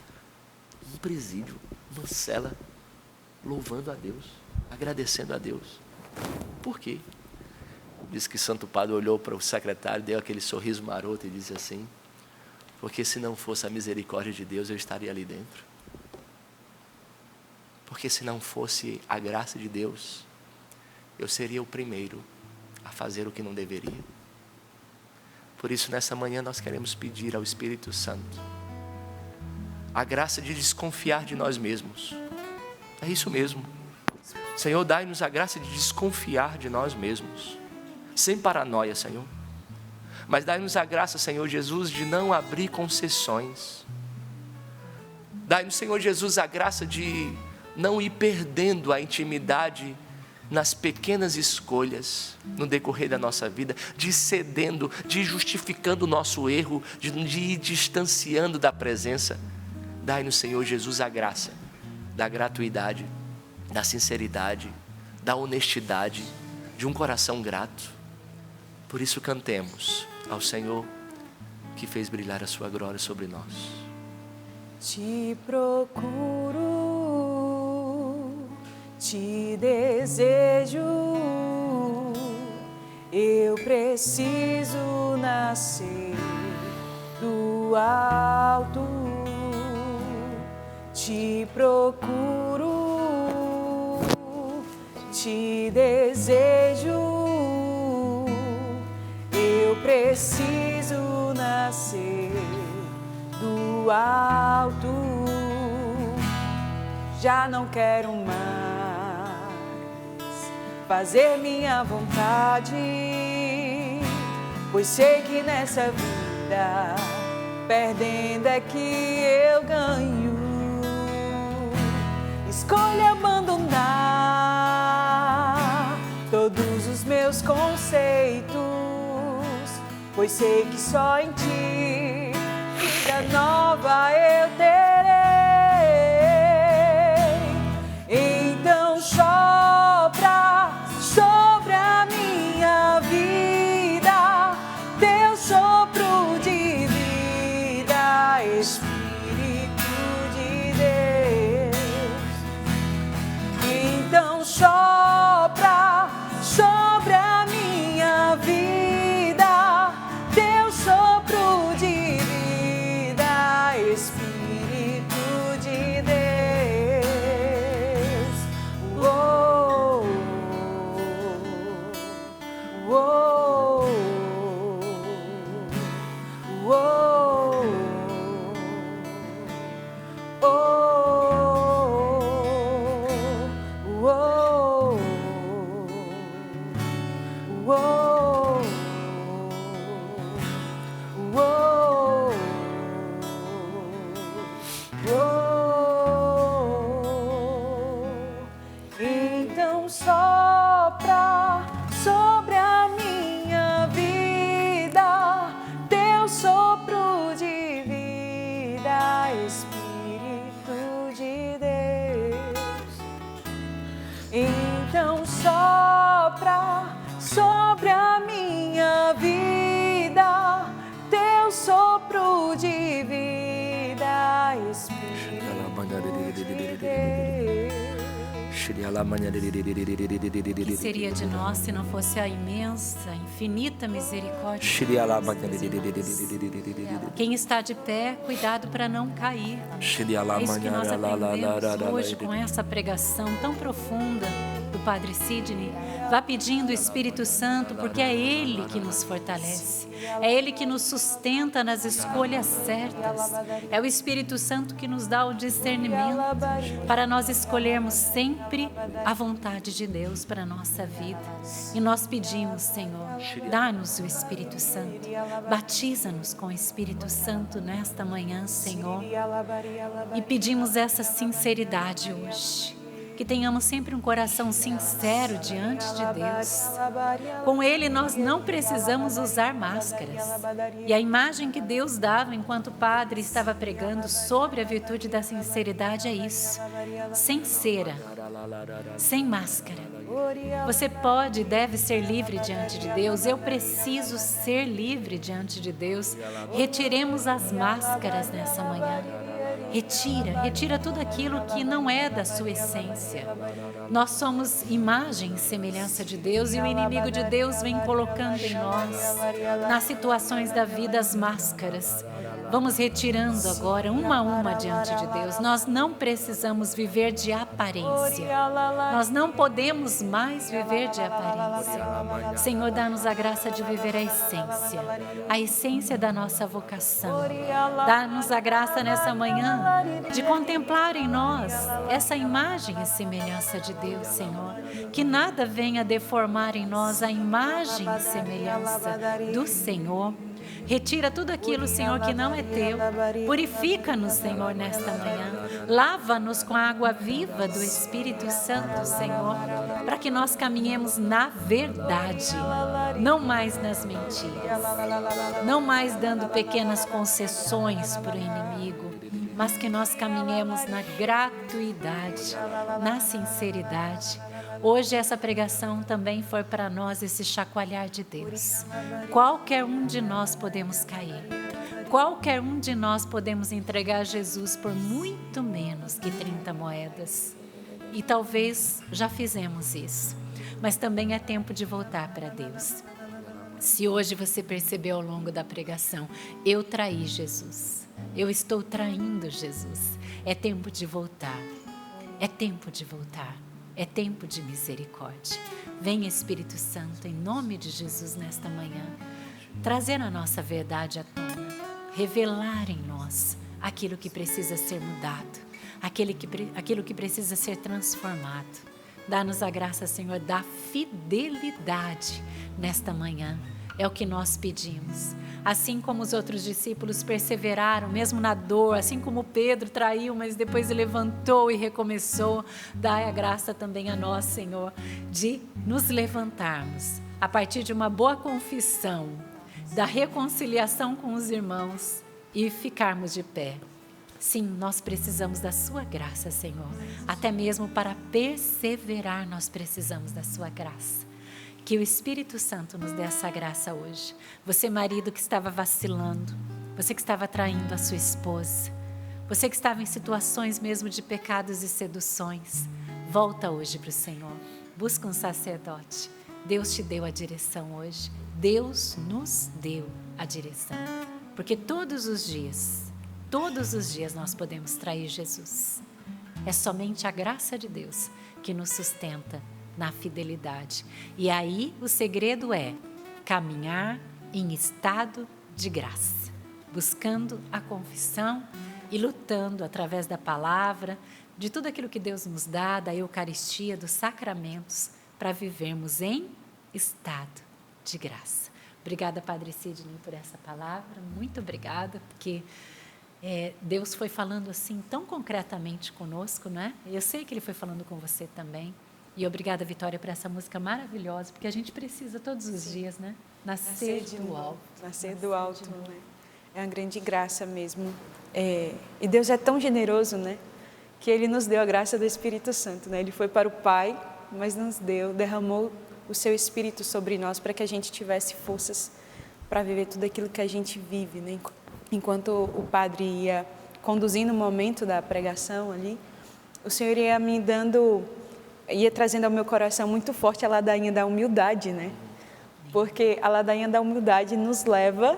um presídio, uma cela, louvando a Deus, agradecendo a Deus? Por quê? Diz que Santo Padre olhou para o secretário, deu aquele sorriso maroto e disse assim: porque se não fosse a misericórdia de Deus, eu estaria ali dentro. Porque se não fosse a graça de Deus, eu seria o primeiro a fazer o que não deveria. Por isso, nessa manhã, nós queremos pedir ao Espírito Santo a graça de desconfiar de nós mesmos. É isso mesmo. Senhor, dai-nos a graça de desconfiar de nós mesmos, sem paranoia, Senhor. Mas dai-nos a graça, Senhor Jesus, de não abrir concessões. Dai-nos, Senhor Jesus, a graça de não ir perdendo a intimidade nas pequenas escolhas no decorrer da nossa vida, de cedendo, de justificando o nosso erro, de ir distanciando da presença. Dai-nos, Senhor Jesus, a graça da gratuidade, da sinceridade, da honestidade, de um coração grato. Por isso cantemos ao Senhor que fez brilhar a sua glória sobre nós. Te procuro, te desejo, eu preciso nascer do alto. te procuro, te desejo, eu preciso nascer do alto, já não quero mais fazer minha vontade, pois sei que nessa vida perdendo é que eu ganho. Escolho abandonar todos os meus conceitos, pois sei que só em ti vida nova eu terei. Então sopra sobre a minha vida teu sopro de vida, Espírito de Deus. Então sopra sobre a minha vida teu sopro de vida, Espírito de Deus. Oh, oh, oh, oh, então sopra sobre a minha vida teu sopro de vida, Espírito de Deus. Então sopra sobre a minha vida teu sopro de vida, Espírito de Deus. O que seria de nós se não fosse a imensa, infinita misericórdia de Deus? Quem está de pé, cuidado para não cair. É isso que nós aprendemos hoje com essa pregação tão profunda do Padre Sidney. Vá pedindo o Espírito Santo, porque é Ele que nos fortalece. É Ele que nos sustenta nas escolhas certas. É o Espírito Santo que nos dá o discernimento para nós escolhermos sempre a vontade de Deus para a nossa vida. E nós pedimos, Senhor, dá-nos o Espírito Santo. Batiza-nos com o Espírito Santo nesta manhã, Senhor. E pedimos essa sinceridade hoje. Que tenhamos sempre um coração sincero diante de Deus. Com Ele nós não precisamos usar máscaras. E a imagem que Deus dava enquanto o Padre estava pregando sobre a virtude da sinceridade é isso. Sem cera, sem máscara. Você pode e deve ser livre diante de Deus. Eu preciso ser livre diante de Deus. Retiremos as máscaras nessa manhã. Retira tudo aquilo que não é da sua essência. Nós somos imagem e semelhança de Deus e o inimigo de Deus vem colocando em nós, nas situações da vida, as máscaras. Vamos retirando agora, uma a uma, diante de Deus. Nós não precisamos viver de aparência. Nós não podemos mais viver de aparência. Senhor, dá-nos a graça de viver a essência da nossa vocação. Dá-nos a graça nessa manhã de contemplar em nós essa imagem e semelhança de Deus, Senhor. Que nada venha deformar em nós a imagem e semelhança do Senhor. Retira tudo aquilo, Senhor, que não é teu. Purifica-nos, Senhor, nesta manhã. Lava-nos com a água viva do Espírito Santo, Senhor, para que nós caminhemos na verdade, não mais nas mentiras, não mais dando pequenas concessões para o inimigo, mas que nós caminhemos na gratuidade, na sinceridade. Hoje essa pregação também foi para nós esse chacoalhar de Deus. Qualquer um de nós podemos cair. Qualquer um de nós podemos entregar a Jesus por muito menos que 30 moedas. E talvez já fizemos isso. Mas também é tempo de voltar para Deus. Se hoje você percebeu ao longo da pregação, eu traí Jesus, eu estou traindo Jesus, é tempo de voltar, é tempo de voltar, é tempo de misericórdia. Vem Espírito Santo, em nome de Jesus nesta manhã, trazer a nossa verdade à tona, revelar em nós aquilo que precisa ser mudado, aquilo que precisa ser transformado. Dá-nos a graça, Senhor, da fidelidade nesta manhã. É o que nós pedimos. Assim como os outros discípulos perseveraram, mesmo na dor, assim como Pedro traiu, mas depois levantou e recomeçou, dai a graça também a nós, Senhor, de nos levantarmos a partir de uma boa confissão, da reconciliação com os irmãos e ficarmos de pé. Sim, nós precisamos da sua graça, Senhor. Até mesmo para perseverar, nós precisamos da sua graça. Que o Espírito Santo nos dê essa graça hoje. Você, marido que estava vacilando, você que estava traindo a sua esposa, você que estava em situações mesmo de pecados e seduções, volta hoje para o Senhor. Busca um sacerdote. Deus te deu a direção hoje. Deus nos deu a direção. Porque todos os dias nós podemos trair Jesus. É somente a graça de Deus que nos sustenta na fidelidade. E aí o segredo é caminhar em estado de graça, buscando a confissão e lutando através da palavra, de tudo aquilo que Deus nos dá, da Eucaristia, dos sacramentos, para vivermos em estado de graça. Obrigada, Padre Sidney, por essa palavra. Muito obrigada, porque Deus foi falando assim tão concretamente conosco, não é? Eu sei que Ele foi falando com você também. E obrigada, Vitória, por essa música maravilhosa, porque a gente precisa todos os dias, né? Nascer do alto. Nascer do alto, né? É uma grande graça mesmo. E Deus é tão generoso, né? Que Ele nos deu a graça do Espírito Santo, né? Ele foi para o Pai, mas derramou o seu Espírito sobre nós para que a gente tivesse forças para viver tudo aquilo que a gente vive, né? Enquanto o Padre ia conduzindo o momento da pregação ali, o Senhor ia trazendo ao meu coração muito forte a ladainha da humildade, né? Porque a ladainha da humildade nos leva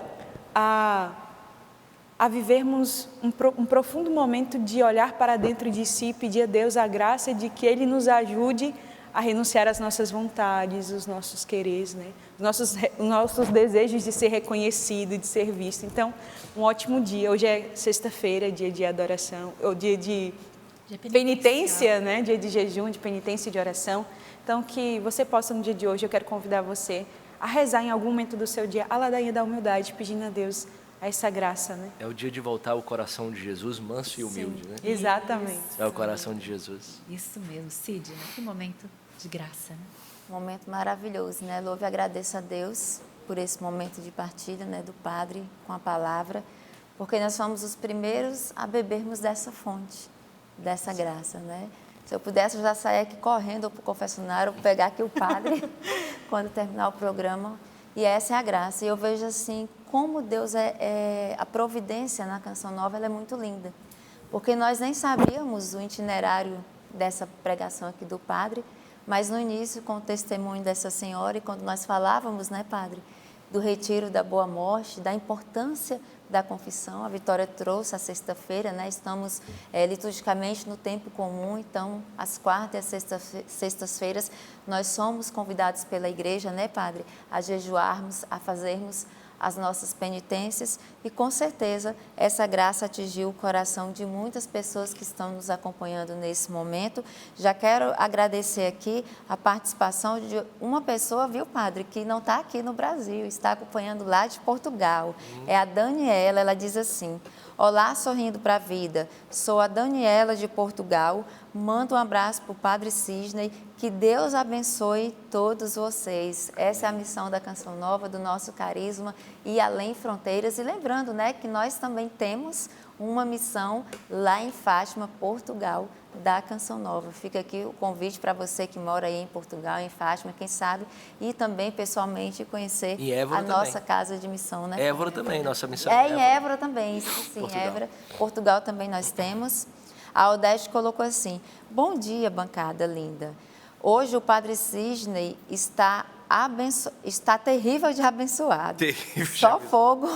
a vivermos um profundo momento de olhar para dentro de si e pedir a Deus a graça de que Ele nos ajude a renunciar às nossas vontades, os nossos quereres, né? Os nossos desejos de ser reconhecido, de ser visto. Então, um ótimo dia. Hoje é sexta-feira, dia de adoração, ou dia de penitência, né? Dia de jejum, de penitência e de oração. Então, que você possa, no dia de hoje, eu quero convidar você a rezar em algum momento do seu dia a ladainha da humildade, pedindo a Deus essa graça, né? É o dia de voltar ao coração de Jesus, manso e humilde, né? Exatamente. É o coração de Jesus. Isso mesmo, Sidney, que momento de graça, né? Um momento maravilhoso, né? Louvo e agradeço a Deus por esse momento de partilha, né, do Padre com a palavra, porque nós fomos os primeiros a bebermos dessa fonte, dessa graça, né? Se eu pudesse, eu já saia aqui correndo para o confessionário, pegar aqui o Padre quando terminar o programa. E essa é a graça. E eu vejo assim, como Deus a providência na Canção Nova, ela é muito linda. Porque nós nem sabíamos o itinerário dessa pregação aqui do Padre, mas no início, com o testemunho dessa senhora, e quando nós falávamos, né, Padre, do retiro da Boa Morte, da importância da confissão, a Vitória trouxe a sexta-feira, né, estamos liturgicamente no tempo comum, então, às quartas e às sextas-feiras, nós somos convidados pela igreja, né, Padre, a jejuarmos, a fazermos as nossas penitências e, com certeza, essa graça atingiu o coração de muitas pessoas que estão nos acompanhando nesse momento. Já quero agradecer aqui a participação de uma pessoa, viu, Padre, que não está aqui no Brasil, está acompanhando lá de Portugal. É a Daniela, ela diz assim: olá, sorrindo para a vida, sou a Daniela de Portugal, mando um abraço para o Padre Sidney, que Deus abençoe todos vocês. Essa é a missão da Canção Nova, do nosso carisma e além fronteiras. E lembrando, né, que nós também temos uma missão lá em Fátima, Portugal, da Canção Nova. Fica aqui o convite para você que mora aí em Portugal, em Fátima, quem sabe, e também pessoalmente conhecer a nossa casa de missão, né? Évora também, nossa missão. Em Évora também, sim, Portugal. Évora. Portugal também nós temos. A Odete colocou assim: bom dia, bancada linda. Hoje o Padre Sidney está está terrível de abençoado. Terrível. Só fogo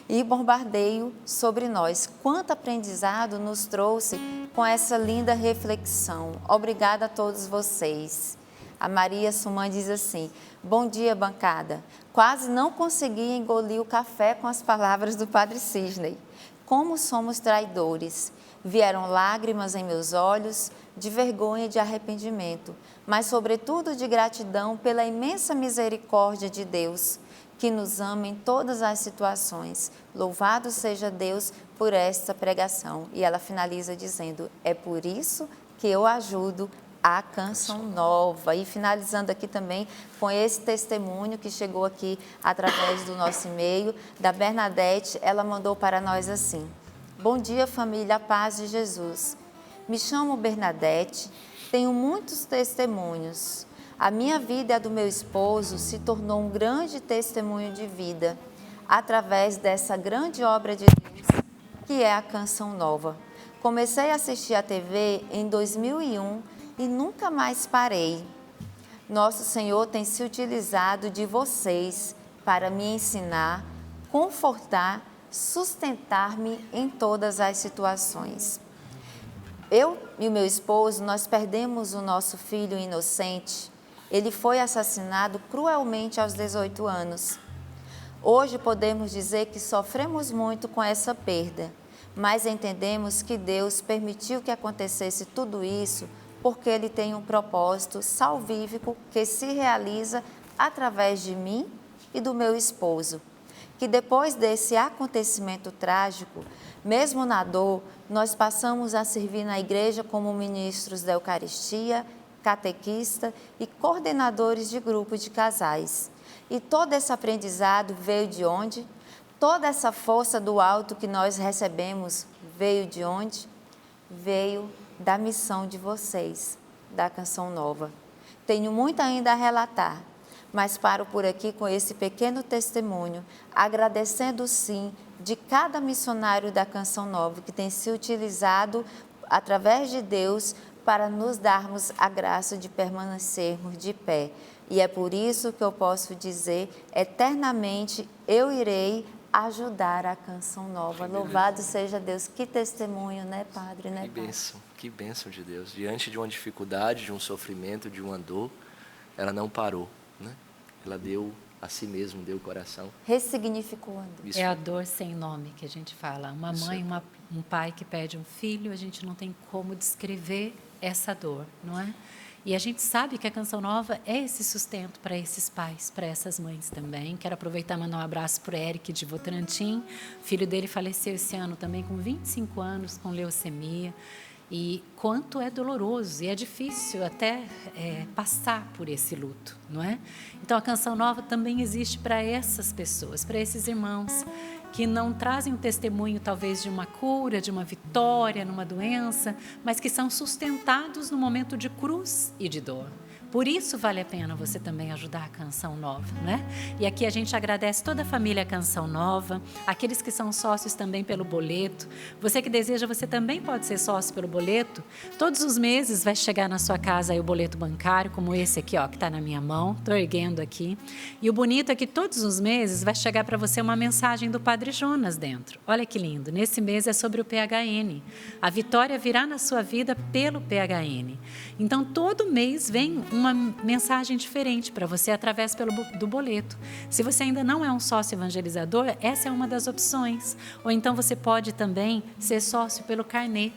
e bombardeio sobre nós. Quanto aprendizado nos trouxe com essa linda reflexão. Obrigada a todos vocês. A Maria Suman diz assim: bom dia, bancada. Quase não consegui engolir o café com as palavras do Padre Cisney. Como somos traidores. Vieram lágrimas em meus olhos, de vergonha e de arrependimento, mas sobretudo de gratidão pela imensa misericórdia de Deus, que nos ama em todas as situações. Louvado seja Deus por esta pregação. E ela finaliza dizendo: é por isso que eu ajudo a Canção Nova. E finalizando aqui também com esse testemunho que chegou aqui através do nosso e-mail, da Bernadette. Ela mandou para nós assim: bom dia, família, a paz de Jesus. Me chamo Bernadette, tenho muitos testemunhos. A minha vida e a do meu esposo se tornou um grande testemunho de vida através dessa grande obra de Deus, que é a Canção Nova. Comecei a assistir a TV em 2001 e nunca mais parei. Nosso Senhor tem se utilizado de vocês para me ensinar, confortar, sustentar-me em todas as situações. Eu e o meu esposo, nós perdemos o nosso filho inocente. Ele foi assassinado cruelmente aos 18 anos. Hoje podemos dizer que sofremos muito com essa perda, mas entendemos que Deus permitiu que acontecesse tudo isso porque Ele tem um propósito salvífico que se realiza através de mim e do meu esposo. Que depois desse acontecimento trágico, mesmo na dor, nós passamos a servir na igreja como ministros da Eucaristia, catequista e coordenadores de grupo de casais. E todo esse aprendizado veio de onde? Toda essa força do alto que nós recebemos veio de onde? Veio da missão de vocês, da Canção Nova. Tenho muito ainda a relatar, mas paro por aqui com esse pequeno testemunho, agradecendo sim de cada missionário da Canção Nova que tem se utilizado através de Deus para nos darmos a graça de permanecermos de pé. E é por isso que eu posso dizer, eternamente eu irei ajudar a Canção Nova. Louvado seja Deus. Que testemunho, né, Padre? Né, Que bênção de Deus. Diante de uma dificuldade, de um sofrimento, de uma dor, ela não parou, né? Ela deu a si mesma, deu o coração. Ressignificou a dor. É a dor sem nome que a gente fala. Uma mãe, um pai que perde um filho, a gente não tem como descrever essa dor, não é? E a gente sabe que a Canção Nova é esse sustento para esses pais, para essas mães também. Quero aproveitar e mandar um abraço para o Eric de Votorantim. O filho dele faleceu esse ano também com 25 anos, com leucemia. E quanto é doloroso e é difícil até passar por esse luto, não é? Então, a Canção Nova também existe para essas pessoas, para esses irmãos que não trazem um testemunho, talvez, de uma cura, de uma vitória numa doença, mas que são sustentados no momento de cruz e de dor. Por isso vale a pena você também ajudar a Canção Nova, né? E aqui a gente agradece toda a família Canção Nova, aqueles que são sócios também pelo boleto. Você que deseja, você também pode ser sócio pelo boleto. Todos os meses vai chegar na sua casa aí o boleto bancário, como esse aqui, ó, que está na minha mão. Estou erguendo aqui. E o bonito é que todos os meses vai chegar para você uma mensagem do Padre Jonas dentro. Olha que lindo. Nesse mês é sobre o PHN. A vitória virá na sua vida pelo PHN. Então, todo mês vem uma mensagem diferente para você através do boleto. Se você ainda não é um sócio evangelizador, essa é uma das opções. Ou então você pode também ser sócio pelo carnê.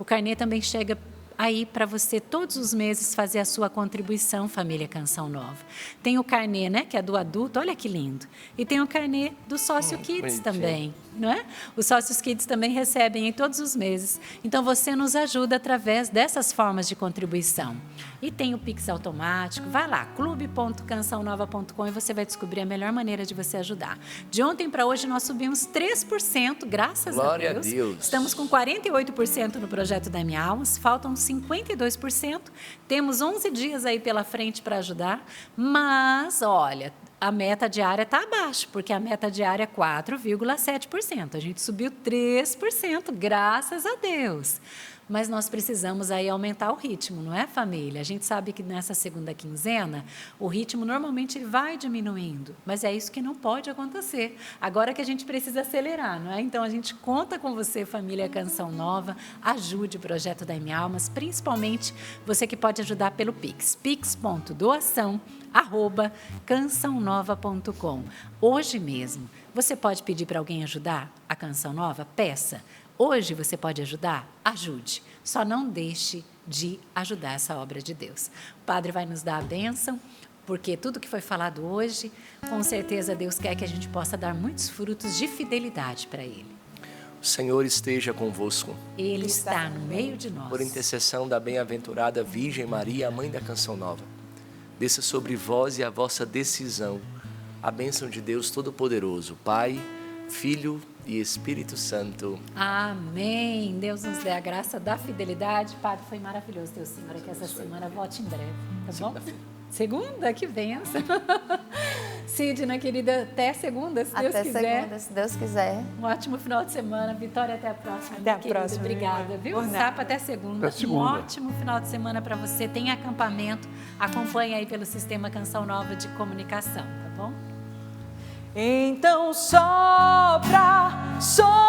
O carnê também chega aí para você todos os meses fazer a sua contribuição, família Canção Nova. Tem o carnê, né, que é do adulto, olha que lindo. E tem o carnê do Sócio Kids também, não é? Os Sócios Kids também recebem em todos os meses. Então, você nos ajuda através dessas formas de contribuição. E tem o Pix automático, vai lá, clube.cançãonova.com e você vai descobrir a melhor maneira de você ajudar. De ontem para hoje, nós subimos 3%, graças a Deus. Estamos com 48% no projeto da Minha Almas, faltam 52%, temos 11 dias aí pela frente para ajudar, mas, olha, a meta diária está abaixo, porque a meta diária é 4,7%, a gente subiu 3%, graças a Deus. mas nós precisamos aí aumentar o ritmo, não é, família? A gente sabe que nessa segunda quinzena, o ritmo normalmente ele vai diminuindo, mas é isso que não pode acontecer. Agora que a gente precisa acelerar, não é? Então, a gente conta com você, família Canção Nova, ajude o Projeto Dai-me Almas, principalmente você que pode ajudar pelo Pix, pix.doação@cançãonova.com. Hoje mesmo, você pode pedir para alguém ajudar a Canção Nova? Peça. Hoje você pode ajudar? Ajude. Só não deixe de ajudar essa obra de Deus. O Padre vai nos dar a bênção, porque tudo que foi falado hoje, com certeza Deus quer que a gente possa dar muitos frutos de fidelidade para Ele. O Senhor esteja convosco. Ele está no meio de nós. Por intercessão da bem-aventurada Virgem Maria, a Mãe da Canção Nova, desça sobre vós e a vossa decisão a bênção de Deus Todo-Poderoso, Pai, Filho e Espírito Santo. Amém. Deus nos dê a graça da fidelidade. Padre, foi maravilhoso ter o senhor aqui essa semana. Volte em breve, tá bom? Segunda? Que benção. Sidna, querida, até segunda, se Deus quiser. Até segunda, se Deus quiser. Um ótimo final de semana. Vitória, até a próxima. Até a próxima. Obrigada, viu? Sapa, até segunda. Até segunda. Um ótimo final de semana para você. Tem acampamento. Acompanhe aí pelo Sistema Canção Nova de Comunicação, tá bom? Então sopra, sopra.